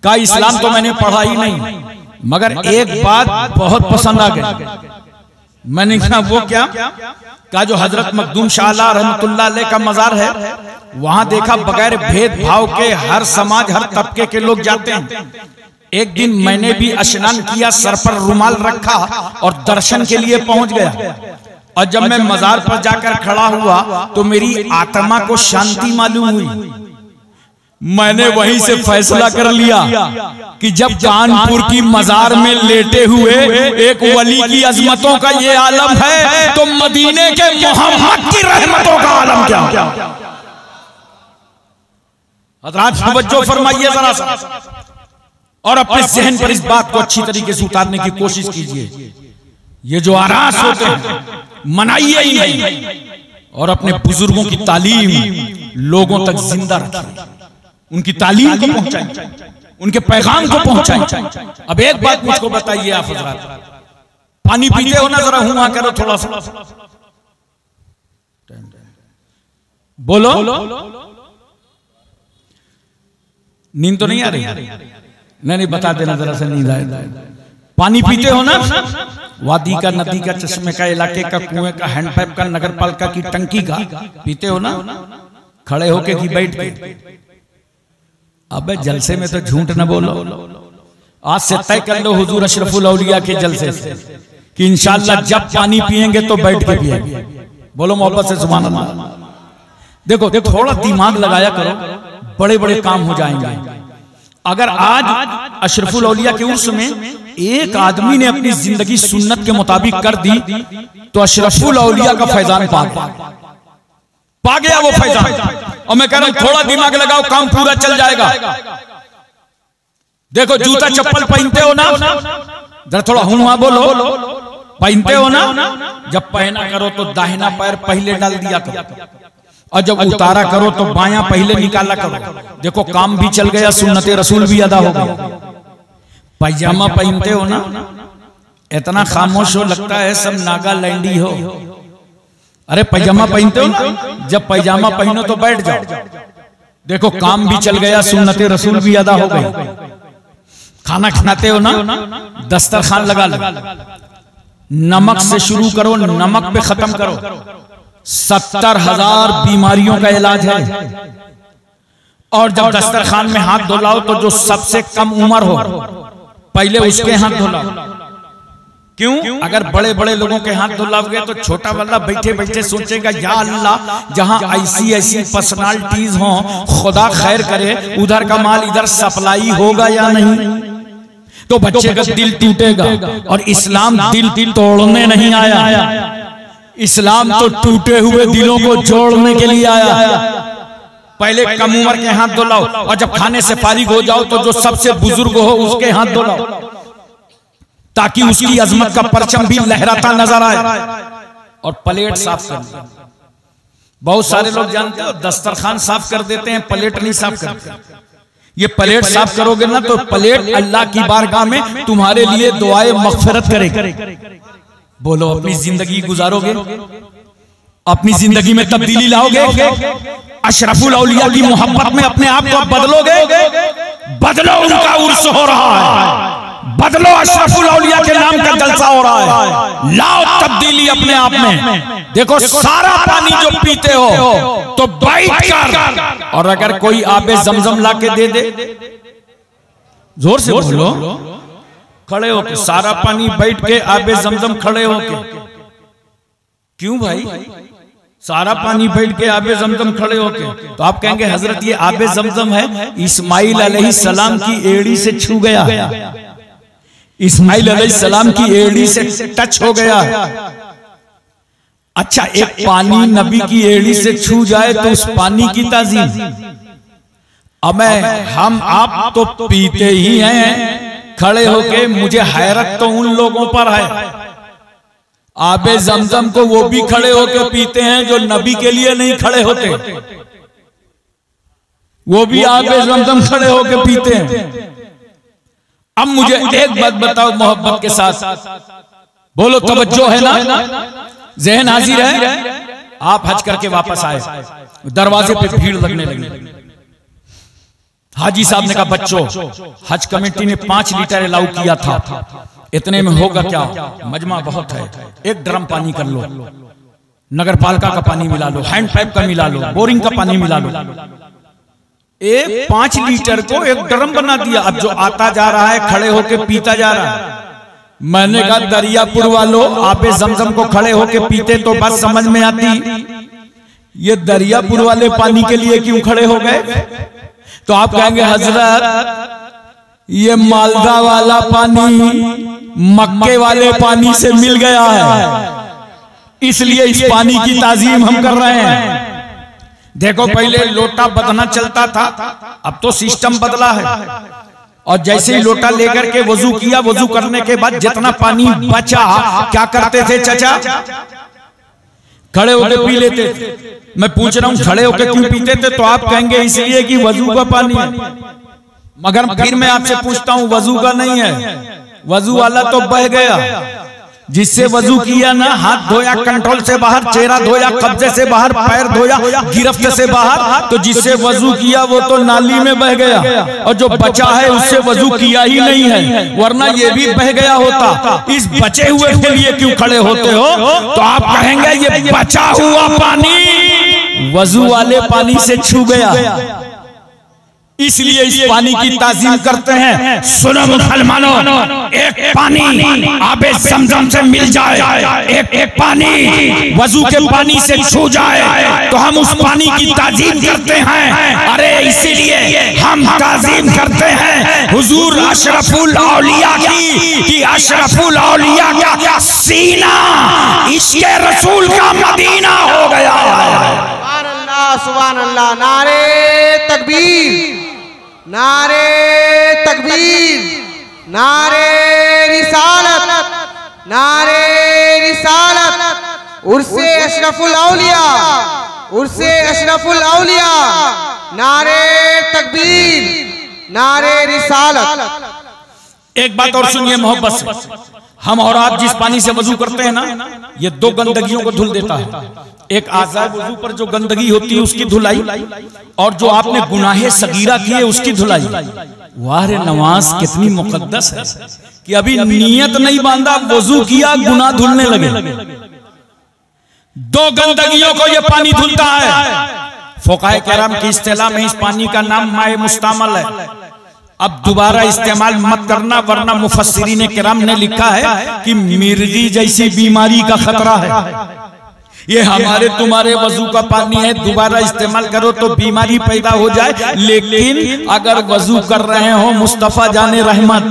कहा इस्लाम तो मैंने पढ़ा ही नहीं, मगर एक बात बहुत पसंद आ गई। मैंने कहा वो क्या? कहा जो हजरत मखदूम शाह रहमतुल्लाह अलैह का मजार है, वहां देखा बगैर भेदभाव के हर समाज हर तबके के लोग जाते हैं। एक दिन मैंने भी स्नान किया, सर पर रुमाल रखा और दर्शन के लिए पहुंच गया। और जब मैं मजार पर जाकर खड़ा हुआ तो मेरी आत्मा को शांति मालूम हुई। मैंने वहीं से फैसला कर लिया कि जब कानपुर की मजार में लेटे हुए एक वली की अजमतों का ये आलम है तो मदीने के मोहम्मद की रहमतों का आलम क्या? हज़रात तवज्जो फरमाइए जरा सा और अपने जहन पर इस बात को अच्छी तरीके से उतारने की कोशिश कीजिए। ये जो आरास होते हैं मनाइए ही नहीं, और अपने बुजुर्गों की तालीम लोगों तक जिंदा रखिए, उनकी तालीम को पहुंचाइए, उनके पैगाम को पहुंचाइए। अब एक बात मुझको बताइए आप हजरात, पानी पीते हो ना, जरा हुआ करो थोड़ा सा, बोलो। नींद तो नहीं आ रही? नहीं बता देना जरा से, नींद आए। पानी पीते हो ना, वादी का, नदी का, चश्मे का, इलाके का, कुएं का, हैंडपाइप का, नगर पालिका की टंकी का पीते हो ना, खड़े होके कि बैठ के? अबे जलसे में तो झूठ न बोलो। आज से तय कर लो हुजूर अशरफुल औलिया के जलसे से कि इंशाअल्लाह जब पानी पिएंगे तो बैठ के पिएंगे। बोलो मोहब्बत से सुभान अल्लाह। देखो थोड़ा दिमाग लगाया करो, बड़े बड़े काम हो जाएंगे। अगर आज अशरफुल औलिया के उर्स में एक आदमी ने अपनी जिंदगी सुन्नत के मुताबिक कर दी तो अशरफुल औलिया का फैजान पा गया वो फैजान। और मैं कह रहा हूं थोड़ा दिमाग लगाओ, काम पूरा चल जाएगा। देखो जूता चप्पल पहनते हो ना, जरा थोड़ा हुआ बोलो, पहनते हो ना, जब पहना करो तो दाहिना पैर पहले डाल दिया करो, और जब उतारा करो तो बायां पहले निकाला करो। देखो काम भी चल गया, सुन्नते रसूल भी अदा हो गया। पैजामा पहनते हो ना, इतना खामोश हो लगता है सब नागालैंडी हो। अरे पैजामा पहनते हो ना, जब पैजामा पहनो तो बैठ जाओ। देखो काम भी चल गया, सुन्नते रसूल भी अदा हो गई। खाना खाते हो ना, दस्तरखान लगा लो, नमक से शुरू करो, नमक पे खत्म करो। 70,000 बीमारियों का इलाज है। और जब दस्तरखान में हाथ धुलाओ तो जो सबसे कम उम्र हो पहले उसके हाथ धुलाओ। क्यों? अगर बड़े बड़े लोगों के हाथ धुलाओगे तो छोटा वाला बैठे बैठे सोचेगा या अल्लाह जहां ऐसी ऐसी पर्सनालिटीज हो, खुदा खैर करे, उधर का माल इधर सप्लाई होगा या नहीं। तो बच्चे का दिल टूटेगा। और इस्लाम दिल तोड़ने नहीं आया, इस्लाम तो टूटे हुए दिलों को जोड़ने के लिए आया। पहले कम उम्र के हाथ धुलाओ, और जब खाने से फारिग हो जाओ तो जो सबसे बुजुर्ग हो उसके हाथ धुलाओ, ताकि उसकी अजमत का परचम भी लहराता नजर आए। और प्लेट साफ कर लो। बहुत सारे लोग जानते हो दस्तरखान साफ कर देते हैं, प्लेट नहीं साफ करते। ये प्लेट साफ करोगे ना तो प्लेट अल्लाह की बारगाह में तुम्हारे लिए दुआए मगफिरत करेगी। बोलो अपनी जिंदगी गुजारोगे, अपनी जिंदगी में तब्दीली लाओगे, अशरफुल औलिया की मोहब्बत में अपने आप को बदलोगे। बदलो, उनका उर्स हो रहा है, बदलो, अशरफुल औलिया के नाम का जलसा हो रहा है। लाओ तब्दीली अपने आप में। देखो सारा पानी जो पीते हो तो बैठ कर, और अगर कोई आबे जमजम ला के दे दे, जोर से बोलो, खड़े होके सारा पानी बैठ के, आबे जमजम खड़े होके। क्यों भाई? सारा पानी बैठ के, आबे जमजम खड़े होके। तो आप कहेंगे हजरत ये आबे जमजम है, इस्माइल अलैहिस्सलाम की एड़ी से छू गया, इस्माइल अलैहिस्सलाम की एड़ी से टच हो गया। अच्छा, एक पानी नबी की एड़ी से छू जाए तो उस पानी की ताजीम। अब हम आप तो पीते ही हैं खड़े होके। मुझे हैरत तो उन लोगों पर है, आबे जमजम को वो भी खड़े होके पीते हैं जो नबी के लिए नहीं खड़े होते। वो भी आबे जमजम खड़े होके पीते हैं। अब मुझे एक बात बताओ मोहब्बत के साथ, बोलो तवज्जो है ना, ज़हन हाजिर है। आप हज करके वापस आए, दरवाजे पे भीड़ लगने लगी। हाजी साहब ने कहा बच्चों, हज कमेटी ने 5 लीटर अलाउ किया था, इतने में होगा क्या? मजमा बहुत है, एक ड्रम पानी कर लो, नगर पालिका का पानी मिला लो, हैंडपाइप का मिला लो, बोरिंग का पानी मिला लो। 5 लीटर को एक ड्रम बना दिया। अब जो आता जा रहा है खड़े होके पीता जा रहा है। मैंने कहा दरियापुर वालों, आबे जमजम को खड़े होके पीते तो बात समझ में आती, ये दरियापुर वाले पानी के लिए क्यों खड़े हो गए? तो आप कहेंगे हजरत ये मालदा वाला पानी मक्के वाले पानी से मिल गया है, इसलिए इस पानी की ताजीम हम कर रहे हैं। देखो पहले लोटा बदना चलता था, अब तो सिस्टम बदला है। और जैसे ही लोटा लेकर के वजू किया, वजू करने के बाद जितना पानी बचा क्या करते थे चचा? खड़े होकर पी लेते थे। मैं पूछ रहा हूं खड़े होकर क्यों पीते थे? तो आप कहेंगे इसलिए कि वजू का पानी है। मगर फिर मैं आपसे पूछता हूं वजू का नहीं है, वजू वाला तो बह गया। जिससे वजू किया ना, हाथ धोया कंट्रोल से बाहर, चेहरा धोया कब्जे से बाहर, पैर धोया गिरफ्त से बाहर, तो जिससे वजू किया वो तो नाली में बह गया, और जो बचा है उससे वजू किया ही नहीं है, वरना ये भी बह गया होता। इस बचे हुए के लिए क्यों खड़े होते हो? तो आप कहेंगे ये बचा हुआ पानी वजू वाले पानी से छू गया, इसलिए इस पानी की ताजीम करते हैं। सुनो मुसलमानों, एक पानी आबे ज़मज़म से मिल जाए, एक पानी वजू के पानी से छू जाए तो हम उस पानी की ताजीम करते हैं। अरे इसीलिए हम ताजीम करते हैं हुजूर अशरफुल औलिया की, कि अशरफुल औलिया का सीना इश्क़े रसूल का मदीना हो गया। सुभान अल्लाह, सुभान अल्लाह। नारे तकबीर, नारे तकबीर, नारे रिसालत, नारे रिसालत। उर्से अशरफुल औलिया, उर्से अशरफुल औलिया। नारे तकबीर, नारे रिसालत। एक बात और सुनिए मोहब्बत से, हम और आप जिस पानी से वजू करते हैं ना, ये दो गंदगियों को धुल देता है। एक आज़ाए वजू पर जो गंदगी होती है उसकी धुलाई, और जो आपने गुनाहे सगीरा किए उसकी धुलाई। वाह रे नमाज कितनी मुकद्दस है कि अभी नियत नहीं बांधा, वजू किया, गुनाह धुलने लगे। दो गंदगियों को ये पानी धुलता है। फुक़हाए किराम की इस्तिलाह में इस पानी का नाम माए मुस्तामल है। अब दोबारा इस्तेमाल मत करना, वरना मुफस्सिरीन किराम ने लिखा है कि मिर्गी जैसी बीमारी का खतरा है। ये हमारे तुम्हारे वजू का पानी है, दोबारा इस्तेमाल करो तो बीमारी पैदा हो जाए। लेकिन अगर वजू कर रहे हो मुस्तफा जाने रहमत,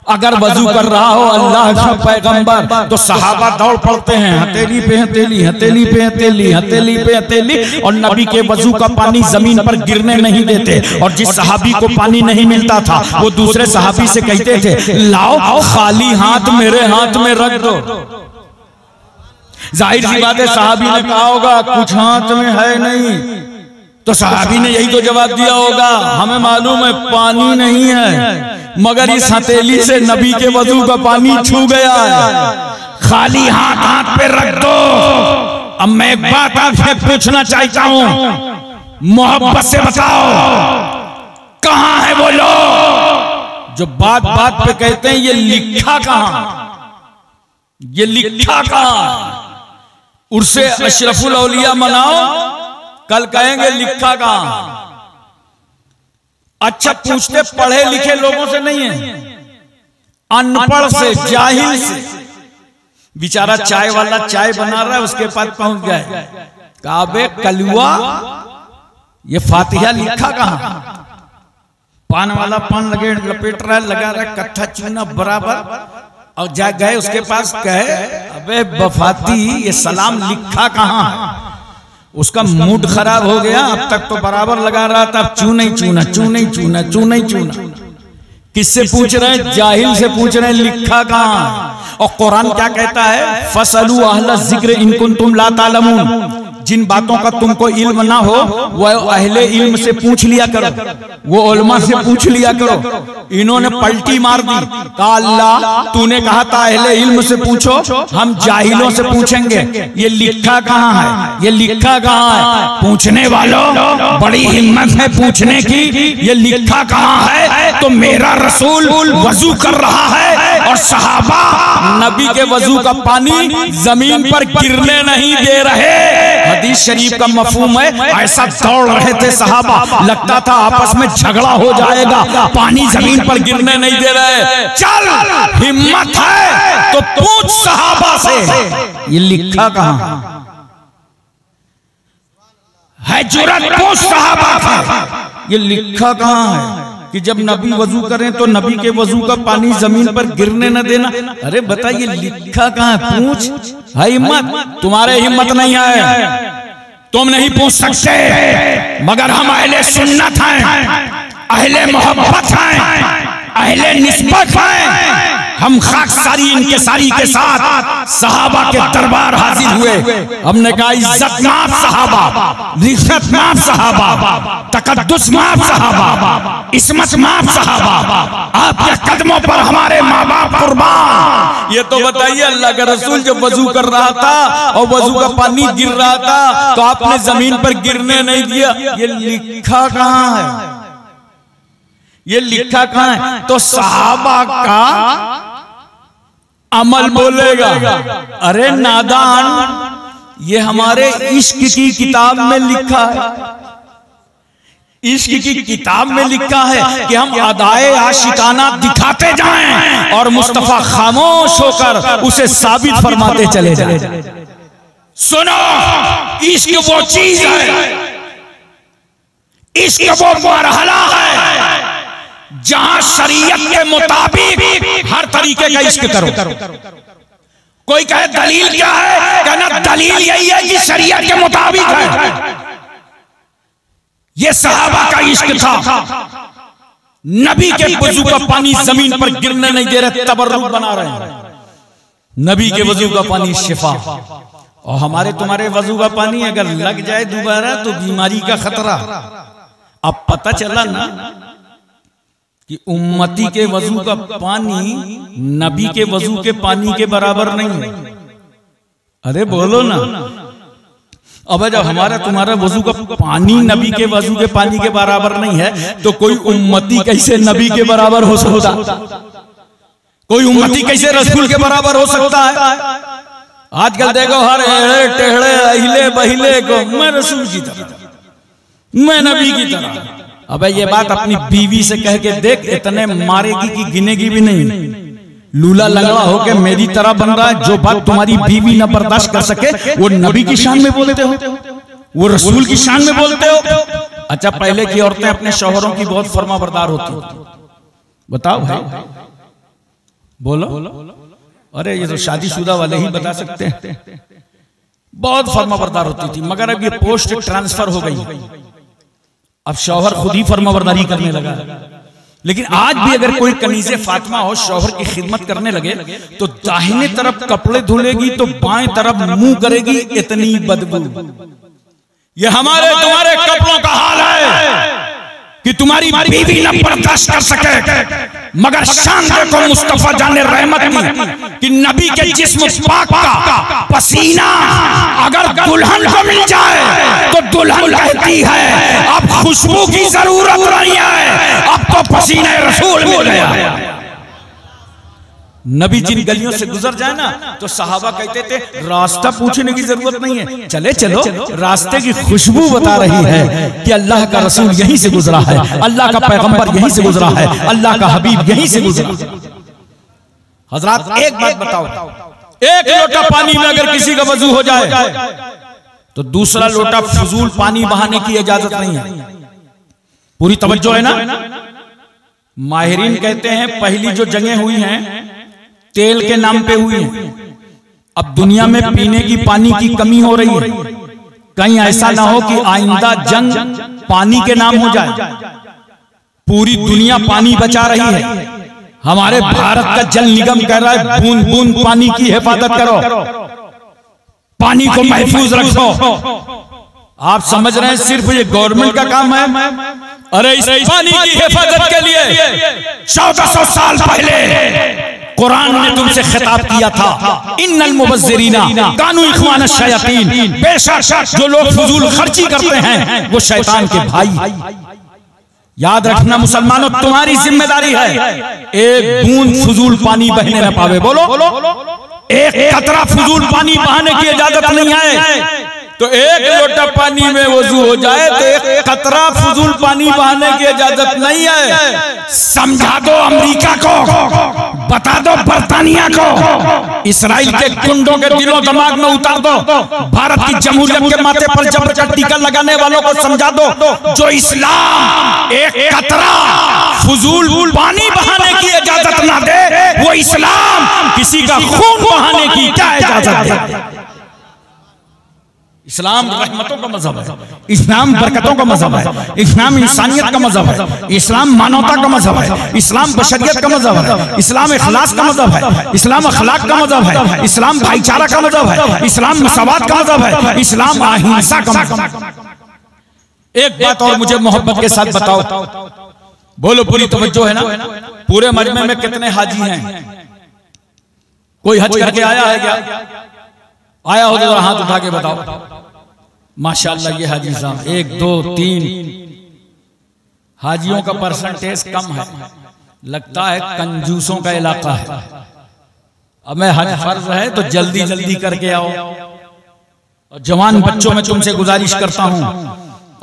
अगर वजू कर रहा हो अल्लाह का पैगंबर, तो सहाबा दौड़ पड़ते हैं, हथेली पे हथेली, हथेली पे हथेली, हथेली पे हथेली, और नबी के वजू का पानी जमीन पर गिरने नहीं देते। और जिस सहाबी को पानी नहीं मिलता था वो दूसरे सहाबी से कहते थे लाओ खाली हाथ मेरे हाथ में रख दो। जाहिर सी बात है सहाबी ने कहा होगा कुछ हाथ में है नहीं, तो सहाबी ने यही तो जवाब दिया होगा हमें मालूम है पानी नहीं है, मगर इस हथेली से नबी के वजू का पानी छू गया है, खाली हाथ हाथ पे रख दो। अब मैं एक बात आपसे पूछना चाहता हूं, मोहब्बत से बताओ कहां है वो लोग जो बात बात पे कहते हैं ये लिखा कहां, ये लिखा कहां? उर्से अशरफुल औलिया मनाओ, कल कहेंगे लिखा कहां। अच्छा पूछते पढ़े लिखे लोगों से नहीं है, अनपढ़ से, जाहिल से। बेचारा चाय वाला चाय बना रहा है, उसके पास पहुंच गए, काबे कलुआ ये फातिहा लिखा कहां? पान वाला पान लगे लपेट रहा है, लगा रहा है कट्ठा चूना बराबर, और जा गए उसके पास, कहे अबे बफाती ये सलाम लिखा कहां है? उसका मूड खराब हो गया, अब तक तो बराबर लगा रहा था, अब चू नहीं चूना, चू नहीं चूना, चू नहीं चूना। किससे पूछ रहे हैं? जाहिल से पूछ रहे हैं लिखा कहां? और कुरान क्या कहता है? फसलू अहल जिक्र इन कुंतुम ला तालमून। जिन बातों का तुमको इल्म ना हो वो अहले इल्म से पूछ लिया करो, वो उलमा से पूछ लिया करो। इन्होंने पलटी मार दी, कहा अल्लाह तूने कहा था अहले इल्म से पूछो, हम जाहिलों से पूछेंगे ये लिखा कहां है, ये लिखा कहां है? पूछने वालों बड़ी हिम्मत है पूछने की, ये लिखा कहां है? तो मेरा रसूल वजू कर रहा है और सहाबा नबी के वजू का पानी जमीन पर गिरने नहीं दे रहे। हदीस शरीफ का मफहूम है ऐसा दौड़ रहे थे सहाबा, लगता था आपस में झगड़ा हो जाएगा, पानी जमीन पर गिरने नहीं दे रहे। चल हिम्मत है तो पूछ सहाबा से ये लिखा कहां है? जुरत पूछ सहाबा से ये लिखा कहां है कि जब नबी वजू करें तो नबी के वजू का पानी जमीन पर गिरने न देना। अरे बताइए लिखा कहां है? पूछ, है हिम्मत? तुम्हारे हिम्मत नहीं है, तुम नहीं पूछ सकते, मगर हम अहले सुन्नत हैं, अहले मोहब्बत हैं, अहले निस्बत हैं। हम खाकसारी इनकिसारी के साथ सहाबा के दरबार हाजिर हुए। हमने कहा इज्जत माफ सहाबा, रिश्वत माफ सहाबा, तकद्दुस माफ सहाबा, इस्मत माफ सहाबा, आपके कदमों पर हमारे माँ बाप कुर्बान। ये तो बताइए, अल्लाह का रसूल जब वजू कर रहा था और वजू का पानी गिर रहा था तो आपने जमीन पर गिरने नहीं दिया। ये लिखा कहाँ है? ये लिखा कहाँ है? तो सहाबा का अमल बोलेगा। अरे नादान, ये हमारे इश्क की किताब में लिखा है। इश्क की किताब में लिखा है कि हम अदाए आशिकाना दिखाते जाएं और मुस्तफा खामोश होकर उसे साबित फरमाते चले जाएं। सुनो, इश्क वो चीज है, इश्क वो मरहला है जहां शरीयत के मुताबिक हर तरीके का इश्क करो। कोई कहे दलील क्या है? कहना दलील यही है कि शरीयत के मुताबिक है। ये सहाबा का इश्क था। नबी के वजू का पानी जमीन पर गिरने नहीं दे रहे, तबर्रुक बना रहे हैं। नबी के वजू का पानी शिफा, और हमारे तुम्हारे वजू का पानी अगर लग जाए दोबारा तो बीमारी का खतरा। अब पता चला ना कि उम्मती के वजू का पानी नबी के वजू के पानी के बराबर नहीं है। अरे बोलो ना। अब जब हमारा तुम्हारा वजू का पानी नबी के वजू के पानी के बराबर नहीं है तो कोई उम्मती कैसे नबी के बराबर हो सकता? कोई उम्मती कैसे रसूल के बराबर हो सकता है? आजकल देखो हर एड़े टेढ़े अहिले बहिले को मैं रसूल की तरह, मैं नबी की तरह। अबे ये बात अपनी बीवी से कह के देख, इतने मारेगी कि गिनेगी भी नहीं। लूला लंगड़ा होके मेरी तरह बन रहा है। जो बात तुम्हारी बीवी न बर्दाश्त कर सके वो नबी की शान में बोलते हो, वो रसूल की शान में बोलते हो। अच्छा, पहले की औरतें अपने शौहरों की बहुत फरमाबरदार होती। बताओ भाई, बोलो। अरे ये तो शादीशुदा वाले ही बता सकते हैं। बहुत फरमाबरदार होती थी, मगर अब ये पोस्ट ट्रांसफर हो गई। अब शौहर खुद ही फरमाबरदारी करने लगा। लेकिन आज भी अगर कोई कनीज़े फातिमा हो शौहर की खिदमत करने लगे तो दाहिने तरफ कपड़े धुलेगी तो बाएं तरफ मुंह करेगी, इतनी बदबू। ये हमारे तुम्हारे कपड़ों का हाल है कि तुम्हारी बीवी न बर्दाश्त कर सके। मगर शान देखो मुस्तफा जाने रहमत की कि नबी के जिस्म पाक का पसीना अगर दुल्हन को मिल जाए तो दुल्हन कहती है अब खुशबू की जरूरत नहीं है, अब तो पसीना रसूल मिल गया। नबी जिन गलियों से गुजर जाए ना तो सहाबा कहते थे रास्ता पूछने की जरूरत नहीं है, चले चलो, रास्ते की खुशबू बता रही है कि अल्लाह का रसूल यहीं से गुजरा है, अल्लाह का पैगंबर यहीं से गुजरा है, अल्लाह का हबीब यहीं से गुजरा। हजरात एक बात बताओ, एक लोटा पानी में अगर किसी का वजू हो जाए तो दूसरा लोटा फजूल पानी बहाने की इजाजत नहीं है। पूरी तवज्जो है ना। माहिरीन कहते हैं पहली जो जंगें हुई हैं तेल के नाम पे हुई है। अब दुनिया में पीने की पानी की कमी हो रही है, कहीं ऐसा ना हो कि आइंदा जंग पानी के नाम हो जाए। पूरी दुनिया पानी बचा रही है। हमारे भारत का जल निगम कह रहा है बूंद बूंद पानी की हिफाजत करो, पानी को महफूज रखो। आप समझ रहे हैं सिर्फ ये गवर्नमेंट का काम है? अरे इस पानी की हिफाजत के लिए 1400 साल पहले कुरान ने तुमसे खिताब किया था, इन्नल मुबज्जिरीना कानू इख्वान शयातीन, बेशक जो लोग फजूल खर्ची करते हैं वो शैतान के भाई। याद रखना मुसलमानों, तुम्हारी जिम्मेदारी है एक बूंद फजूल पानी बहने न पावे। बोलो, एक कतरा फजूल पानी बहाने की इजाजत नहीं है। तो एक लोटा पानी में वजू हो जाए तो एक कतरा फजूल पानी बहाने की इजाजत नहीं है। समझा दो अमेरिका को, बता दो बर्तानिया को, इसराइल के गुंडों के दिलों दिमाग में उतार दो, भारत की जमहूरियत के माथे पर जबरदस्त टीका लगाने वालों को समझा दो, जो इस्लाम एक कतरा फजूल पानी बहाने की इजाजत ना दे वो इस्लाम किसी का खून बहाने की क्या इजाजत दे। इस्लाम रहमतों का मजहब है, इस्लाम बरकतों का मजहब है, इस्लाम इंसानियत का मजहब है, इस्लाम मानवता का मजहब है, इस्लाम बशरियत का मजहब है, इस्लाम इखलास का मजहब है, इस्लाम अखलाक का मजहब है, इस्लाम भाईचारा का मजहब है, इस्लाम मसावत का मजहब है, इस्लाम अहिंसा का मजहब है। एक बात और मुझे मोहब्बत के साथ बताओ, बोलो पूरी तवज्जो है ना? पूरे मजमे में कितने हाजी हैं? कोई हज करके आया है क्या? आया हो तो हाथ उठा के बताओ। माशाअल्लाह ये हाजी साहब 1 2 3 हाजियों का परसेंटेज कम है, लगता है कंजूसों का इलाका है। अब मैं हज फर्ज है तो जल्दी जल्दी करके आओ। और जवान बच्चों में तुमसे गुजारिश करता हूं,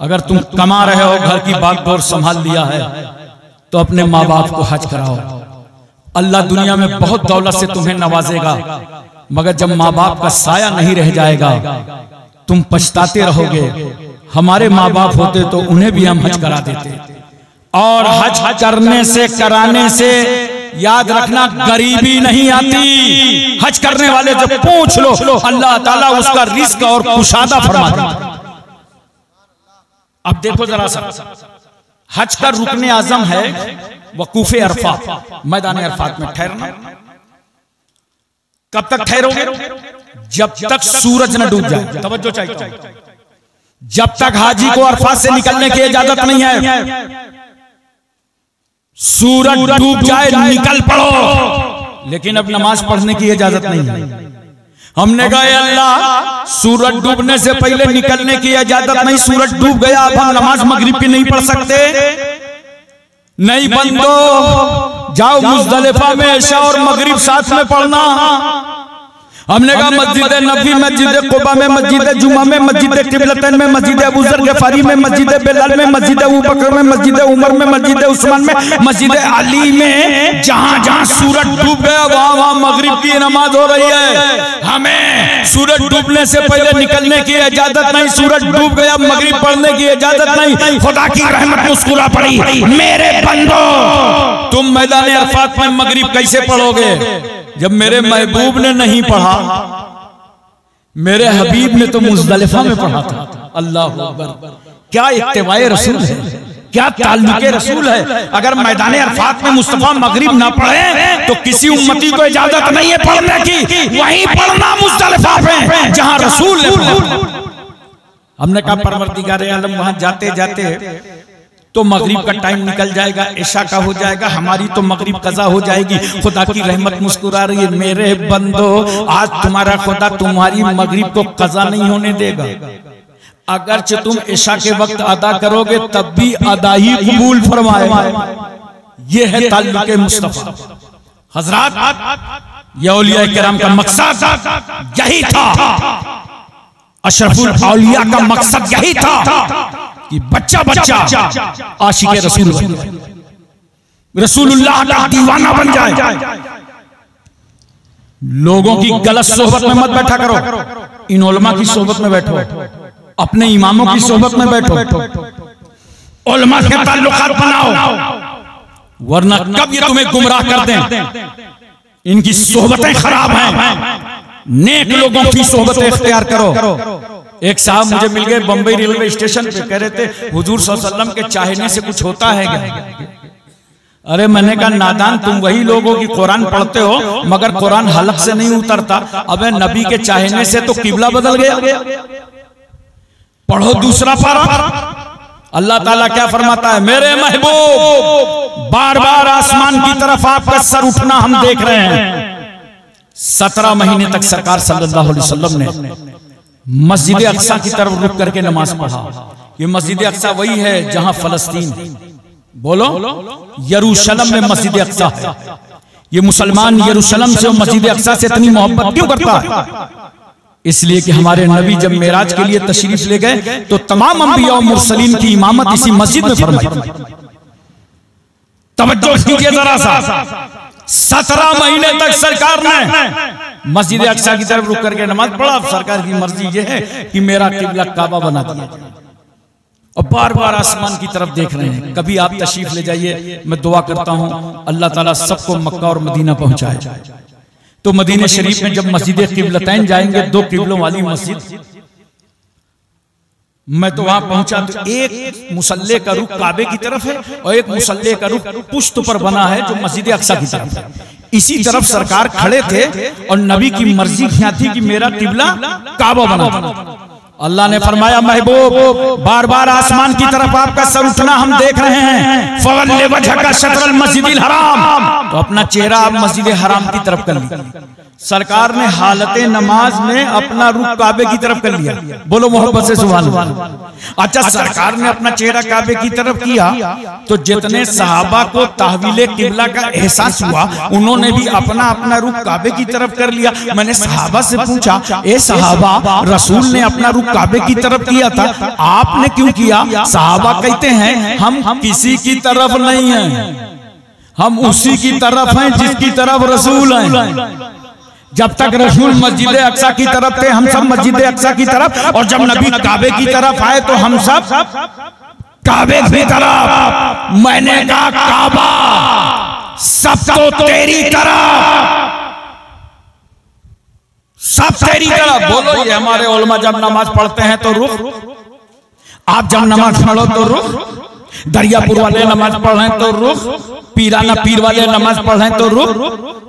अगर तुम कमा रहे हो, घर की बागडोर संभाल लिया है, तो अपने माँ बाप को हज कराओ। अल्लाह दुनिया में बहुत दौलत से तुम्हें नवाजेगा, मगर जब माँ बाप का साया नहीं रह जाएगा तुम पछताते रहोगे। हमारे माँ बाप होते तो उन्हें भी हम हज करा देते। और हज करने से, कराने से याद रखना गरीबी नहीं आती। हज करने वाले जब पूछ लो, अल्लाह ताला उसका रिस्क और कुशादा फरमा देता। अब देखो जरा सा, हज का रुकने आजम है वकूफे अरफा, मैदान अरफात में ठहरना। कब तक ठहरोगे? जब तक सूरज न डूब जाए। तवज्जो चाहिए। जब तक हाजी को अरफात से निकलने की इजाजत नहीं है, सूरज डूब जाए निकल पड़ो, लेकिन अब नमाज पढ़ने की इजाजत नहीं है। हमने कहा अल्लाह, सूरज डूबने से पहले निकलने की इजाजत नहीं, सूरज डूब गया, अब हम नमाज मगरिब की नहीं पढ़ सकते। नहीं बंदो, जाओ मुज़दलिफा में इशा और मगरिब साथ में पढ़ना। हमने कहा मस्जिद नबी, मस्जिद कुबा में, मस्जिद जुमा में, मस्जिद किबलतैन में, मस्जिद अबू ज़र ग़िफ़ारी में, मस्जिद बिलाल में, मस्जिद अबू बकर में, मस्जिद उमर में, मस्जिद उस्मान में, मस्जिद अली में, जहां जहां सूरज डूब गया वहां वहां मगरिब की नमाज हो रही है। हमें सूरज डूबने से पहले निकलने की इजाजत नहीं, सूरज डूब गया मगरिब पढ़ने की इजाजत नहीं। खुदा की रहमत मुस्कुरा पड़ी। मेरे बंदो, तुम मैदान अरफात में मगरिब कैसे पढ़ोगे जब मेरे महबूब ने नहीं पढ़ा? मेरे हबीब ने तो मुज़दलिफा में पढ़ा था। अल्लाह अकबर, क्या इत्तिबाए रसूल है, क्या ताल्लुके रसूल है। अगर मैदान अरफात में मुस्तफा मगरिब ना पढ़े तो किसी उम्मती को इजाजत नहीं है पढ़ने की। वहीं पढ़ना मुज़दलिफा में जहां रसूल ने पढ़ा। हमने कहा परवरदिगार आलम, वहां जाते जाते तो मगरिब का टाइम निकल जाएगा, इशा का हो जाएगा, हमारी तो मगरिब कज़ा हो जाएगी। खुदा की रहमत मुस्कुरा रही है। मेरे बंदो, आज तुम्हारा खुदा तुम्हारी मगरिब को कज़ा नहीं होने देगा। अगरचे तुम इशा के वक्त अदा करोगे तब भी अदा ही कबूल फरमाएगा। ये है ताल्लुके मुस्तफा। हजरात, ये औलिया किराम का मकसद यही था, अशरफुल औलिया का मकसद यही था कि बच्चा बच्चा आशिक़े रसूल बन जाए, रसूलुल्लाह का दीवाना बन जाए। लोगों की गलत सोहबत में मत बैठा करो, इन उलमा की सोहबत में बैठो, अपने इमामों की सोहबत में बैठो, उलमा के ताल्लुकात बनाओ, वरना कब ये तुम्हें गुमराह कर दें। इनकी सोहबतें खराब हैं, नेक लोगों की सोहबतें इख्तियार करो। एक साहब मुझे मिल गए बंबई रेलवे स्टेशन पे, कह रहे थे हुजूर सल्लल्लाहु अलैहि वसल्लम के चाहने से कुछ होता है क्या? अरे मैंने कहा नादान, तुम वही लोग हो कि कुरान पढ़ते हो मगर कुरान हलक से नहीं उतरता। अबे नबी के चाहने से तो किबला बदल गया। पढ़ो दूसरा पारा। अल्लाह ताला क्या फरमाता है? मेरे महबूब, बार बार आसमान की तरफ आपका सर उठना हम देख रहे हैं। 17 महीने तक सरकार सल्लल्लाहु अलैहि वसल्लम ने मस्जिद अक्सा की तरफ रुक करके नमाज पढ़ा। ये मस्जिद अक्सा वही है जहां फलस्तीन, बोलो, यरूशलेम में मस्जिद अक्सा है। ये मुसलमान यरूशलेम से मस्जिद अक्सा से इतनी मोहब्बत क्यों करता है? इसलिए कि हमारे नबी जब मेराज के लिए तशरीफ ले गए तो तमाम अंबिया और मुरसलीन की इमामत इसी मस्जिद में फरमाई। तवज्जो कीजिए जरा सा। 17 महीने तक सरकार ने मस्जिद अक्सा की तरफ रुक करके नमाज पढ़ा। सरकार की मर्जी ये है कि मेरा किबला काबा बना दिया जाए, और बार बार आसमान की तरफ देख रहे हैं। कभी आप तशरीफ ले जाइए, मैं दुआ करता हूं अल्लाह ताला सबको मक्का और मदीना पहुंचाए। तो मदीना शरीफ में जब मस्जिद किबलतैन जाएंगे, 2 किबलों वाली मस्जिद, मैं तो वहां पहुंचा तो एक मुसल्ले का रुख काबे की तरफ है और एक मुसल्ले का रुख पुश्त पर बना है जो मस्जिद अक्सा की तरफ है। इसी तरफ सरकार खड़े थे और नबी की मर्जी क्या थी कि मेरा किबला काबा बना था। अल्लाह ने फरमाया महबूब बार बार आसमान की तरफ आपका सर उठना हम देख रहे हैं, फवल्ले वजहका शत्रल मस्जिदिल हराम, तो अपना चेहरा आप मस्जिद हराम की तरफ कर लिया। सरकार ने हालत नमाज में अपना रुख काबे की तरफ कर लिया। बोलो मोहब्बत से सुभान अल्लाह। अच्छा, सरकार ने अपना चेहरा काबे की तरफ किया तो जितने सहाबा को तहवीले किबला का एहसास हुआ उन्होंने भी अपना अपना रुख काबे की तरफ कर लिया। मैंने सहाबा से पूछा, ए सहाबा, रसूल ने अपना रुख काबे की तरफ किया था, आपने क्यों किया? सहाबा कहते हैं हम किसी की तरफ नहीं हैं, हम उसी की तरफ हैं जिसकी तरफ रसूल हैं। जब तक रसूल मस्जिद अक्सा की तरफ थे हम सब मस्जिद अक्सा की तरफ, और जब नबी काबे की तरफ आए तो हम सब काबे की तरफ। मैंने कहा काबा सब तो तेरी तरफ, सब तेरी तरफ। बोलो ये हमारे उलमा जब नमाज पढ़ते हैं तो रुख, आप जब नमाज पढ़ो तो रुख, दरियापुर वाले नमाज पढ़ें तो रुख, पीराना पीर वाले नमाज पढ़ें तो रुख,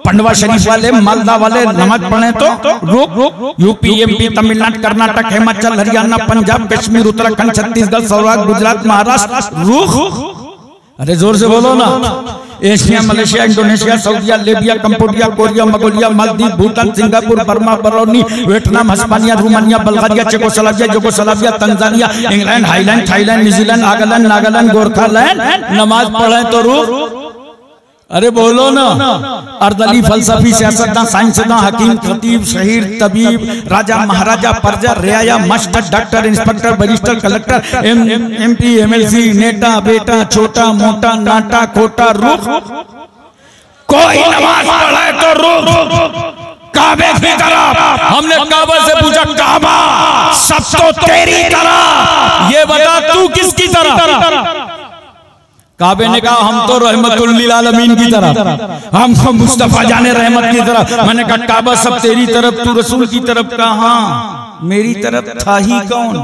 पंडवा शरीफ वाले मालदा वाले नमाज पढ़ें तो रुख, यूपी एमपी तमिलनाडु कर्नाटक हिमाचल हरियाणा पंजाब कश्मीर उत्तराखंड छत्तीसगढ़ सौराष्ट्र गुजरात महाराष्ट्र रुख। अरे जोर से बोलो ना। एशिया मलेशिया इंडोनेशिया सऊदीया Libya Cambodia Korea Mongolia Maldives Bhutan Singapore Burma Barauni Vietnam Hispania Romania Bulgaria Czechoslovakia Yugoslavia Tanzania England highland Thailand New Zealand Nagaland Nagaland Gorkhaland नमाज पढ़े तो रुख। अरे बोलो ना। अर्दली फलसफी सियासतदान साइंसदान हकीम खतीब शहीद तबीब राजा महाराजा प्रजा रियाया master doctor inspector barrister collector MP MLC नेता बेटा छोटा मोटा नाटा खोटा रुख। कोई नमाज पढ़े तो रुख काबे की तरफ। हमने काबा से पूछा काबा सब तो तेरी तरफ, ये बता तू किसकी तरफ? काबे ने कहा हम तो रहमतुल लिल आलमीन की तरफ, हम तो मुस्तफा जाने रहमत की तरफ। मैंने कहा काबा सब तेरी तरफ, तू रसूल की तरफ। कहा मेरी तरफ था ही कौन?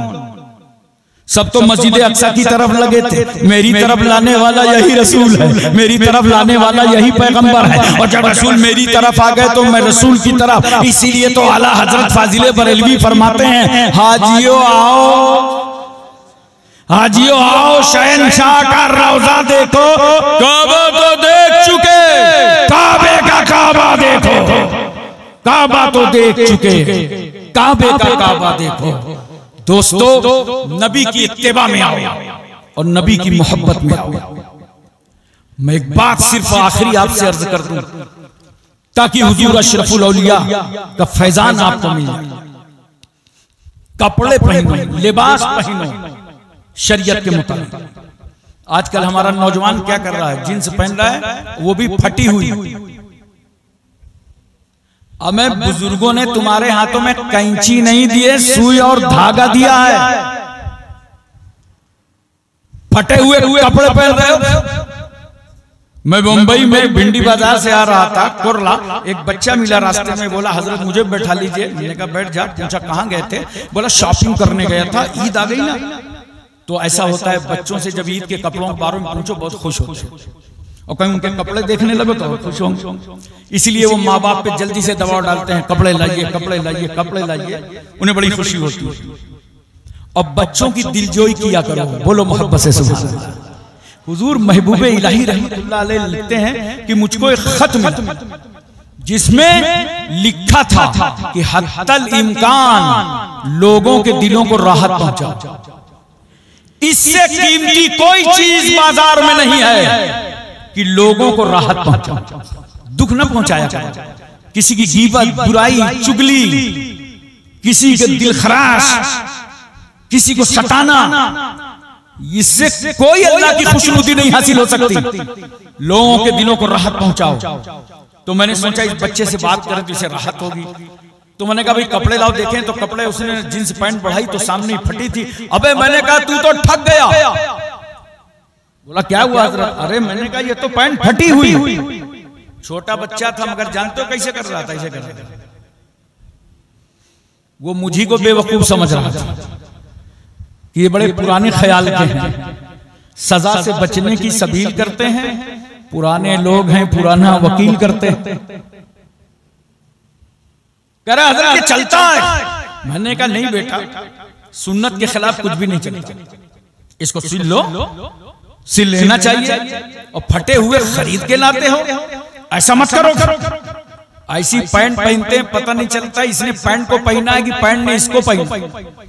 सब तो मस्जिद अक्सा की तरफ लगे थे, मेरी तरफ लाने वाला यही रसूल है, मेरी तरफ लाने वाला यही पैगंबर है। और जब रसूल मेरी तरफ आ गए तो मैं रसूल की तरफ। इसीलिए तो आला हजरत फाजिले बरेलवी फरमाते हैं, हाजियो आओ हाजियो आओ शहनशाह का रौजा देखो, काबा तो देख चुके, काबे का काबा देखो, काबा तो देख चुके, काबे का काबा देखो। दोस्तों नबी की इत्तिबा में आओ और नबी की मोहब्बत में आओ। मैं एक बात सिर्फ आखिरी आपसे अर्ज कर दूं ताकि हुजूर अशरफुल औलिया का फैजान आपको मिल जाए। कपड़े पहनो, लिबास पहनो शरीयत के मुताबिक। आजकल हमारा नौजवान क्या कर रहा है? जींस पहन रहा है, वो भी फटी हुई। हमें बुजुर्गों ने तुम्हारे हाथों में कैंची नहीं दिए, सुई और धागा दिया है। फटे हुए कपड़े पहन रहे हो। मैं मुंबई में भिंडी बाजार से आ रहा था, कुरला, एक बच्चा मिला रास्ते में, बोला हजरत मुझे बैठा लीजिए। मैंने कहा बैठ जा। पूछा कहाँ गए थे? बोला शॉपिंग करने गया था, ईद आ गई ना। तो ऐसा होता है बच्चों से जब ईद के कपड़ों के बारे में पूछो बहुत खुश होते हैं, और कहीं उनके कपड़े देखने लगो तो खुश होंगे। इसलिए वो माँ बाप पे जल्दी से दबाव डालते हैं, कपड़े लाइए कपड़े लाइए कपड़े लाइए, उन्हें बड़ी खुशी होती है। और बच्चों की दिलजोई किया करो। बोलो मोहब्बत से सुभान अल्लाह। हुजूर महबूबे इलाही रहमतुल्लाह अलैह लिखते हैं कि मुझको एक खत मिला जिसमें लिखा था कि हत्तल इम्कान लोगों के दिलों को राहत पहुंचाओ। इससे कीमती कोई चीज बाजार में नहीं है कि लोगों को राहत पहुंचाओ, दुख न पहुंचाया जाए। किसी की गीबत, बुराई, चुगली, किसी के दिल खराश, किसी को सताना, इससे कोई अल्लाह की खुशनुदी नहीं हासिल हो सकती। लोगों के दिलों को राहत पहुंचाओ। तो मैंने सोचा इस बच्चे से बात करें तो इसे राहत होगी। तो मैंने कहा भाई कपड़े लाओ देखें। तो कपड़े उसने जींस पैंट बढ़ाई तो सामने ही फटी थी। अबे मैंने कहा तू तो ठग गया। बोला क्या हुआ हजरत? अरे मैंने कहा ये तो पैंट फटी हुई। छोटा बच्चा था मगर जानते हो कैसे कर रहा था? ऐसे कर रहा था। वो मुझी को बेवकूफ समझ रहा था कि ये बड़े पुराने ख्याल के हैं, सजा से बचने की सबील करते हैं, पुराने लोग हैं, पुराना वकील करते हैं। कह रहा हजरत ये चलता है। मैंने कहा नहीं बेटा, सुन्नत के खिलाफ कुछ भी नहीं चलता, इसको सिल लो, सिल लेना चाहिए, और फटे हुए खरीद के लाते हो, ऐसा मत करो। ऐसी पैंट पहनते हैं, पता नहीं चलता इसने पैंट को पहना है कि पैंट ने इसको पहना।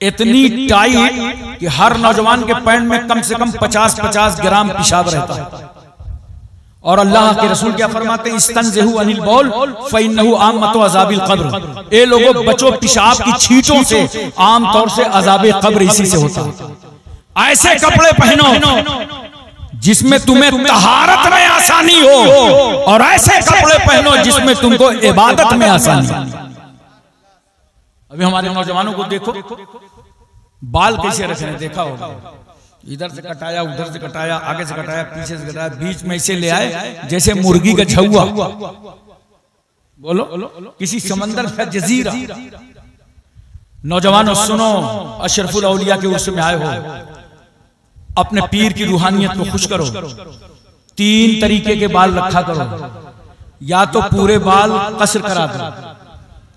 इतनी टाइट कि हर नौजवान के पैंट में कम से कम 50-50 ग्राम पेशाब रहता है। और अल्लाह के रसूल क्या फरमाते हैं, इस्तंज़हू अनिल बौल फ़इन्नहु आम्मतु अज़ाबिल क़ब्र। ए लोगों बचो पेशाब की छींटों से, आम तौर से अज़ाबे क़ब्र इसी से होता है। ऐसे कपड़े पहनो जिसमें तुम्हें तहारत में आसानी हो, और ऐसे कपड़े पहनो जिसमें तुमको इबादत में आसानी। अभी हमारे नौजवानों को देखो, बाल कैसे रख रहे हैं, देखा होगा, इधर से कटाया, उधर से कटाया, आगे से कटाया, पीछे से कटाया, बीच में इसे ले आए जैसे मुर्गी का झुआ। बोलो किसी समंदर का जजीरा। नौजवानों सुनो, अशरफुल औलिया के उर्स में आए हो, अपने पीर की रूहानियत को खुश करो। 3 तरीके के बाल रखा करो, या तो पूरे बाल कसर करा दो,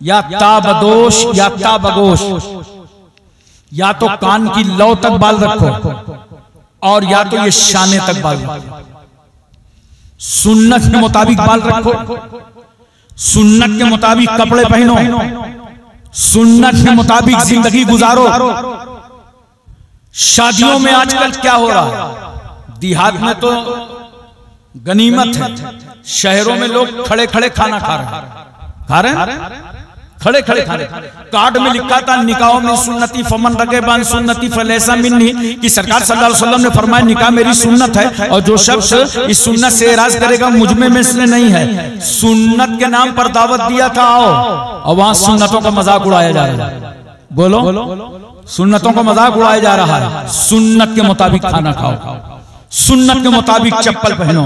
या ताबदोश या ताबगोश, या तो कान की लौ तक बाल रखो, और या तो ये शाने तक बाल रखो। सुन्नत के मुताबिक बाल रखो, सुन्नत के मुताबिक कपड़े पहनो, सुन्नत के मुताबिक जिंदगी गुजारो। शादियों में आजकल क्या हो रहा है, देहात में तो गनीमत है, शहरों में लोग खड़े खड़े खाना खा रहे हैं, खड़े खड़े खाने। कार्ड में लिखा था निकाह में सुन्नती फमन रगेबान सुन्नती फलैसा मिन्नी, कि सरकार सल्लल्लाहु अलैहि वसल्लम ने फरमाया निकाह मेरी सुन्नत है, और जो शख्स इस सुन्नत से एराज करेगा मुझ में इसलिए नहीं है। सुन्नत के नाम पर दावत दिया था आओ, और वहां सुन्नतों का मजाक उड़ाया जा रहा है। बोलो सुन्नतों का मजाक उड़ाया जा रहा है। सुन्नत के मुताबिक खाना खाओ, सुन्नत के मुताबिक चप्पल पहनो,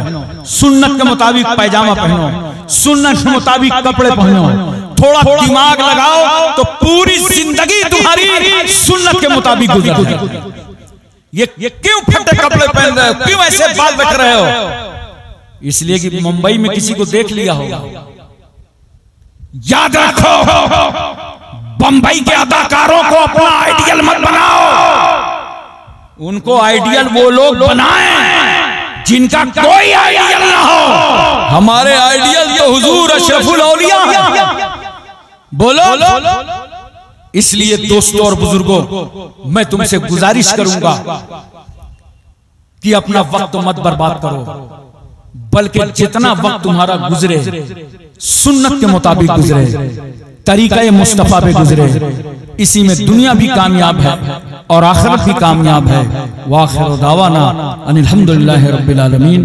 सुन्नत के मुताबिक पैजामा पहनो, सुन्नत के मुताबिक कपड़े पहनो। थोड़ा दिमाग लगाओ तो पूरी जिंदगी तुम्हारी सुन्नत के मुताबिक गुजर जाएगी। ये क्यों फटे कपड़े पहन रहे हो, क्यों ऐसे बाल रख रहे हो? इसलिए कि मुंबई में किसी को देख लिया होगा। याद रखो, बंबई के अदाकारों को अपना आइडियल मत बनाओ। उनको आइडियल वो लोग बनाएं जिनका कोई आइडियल ना हो। हमारे आइडियल तो हुजूर अशरफुल औलिया हैं। बोलो। इसलिए दोस्तों और बुजुर्गों, मैं तुमसे गुजारिश करूंगा कि अपना वक्त मत बर्बाद करो, बल्कि जितना वक्त तुम्हारा गुजरे सुन्नत के मुताबिक गुजरे, तरीका मुस्तफा पे गुजरे। इसी में दुनिया भी कामयाब है और आखिरत भी कामयाब है। वाखिर दावाना अनिल हम्दुलिल्लाहि रब्बिल आलमीन।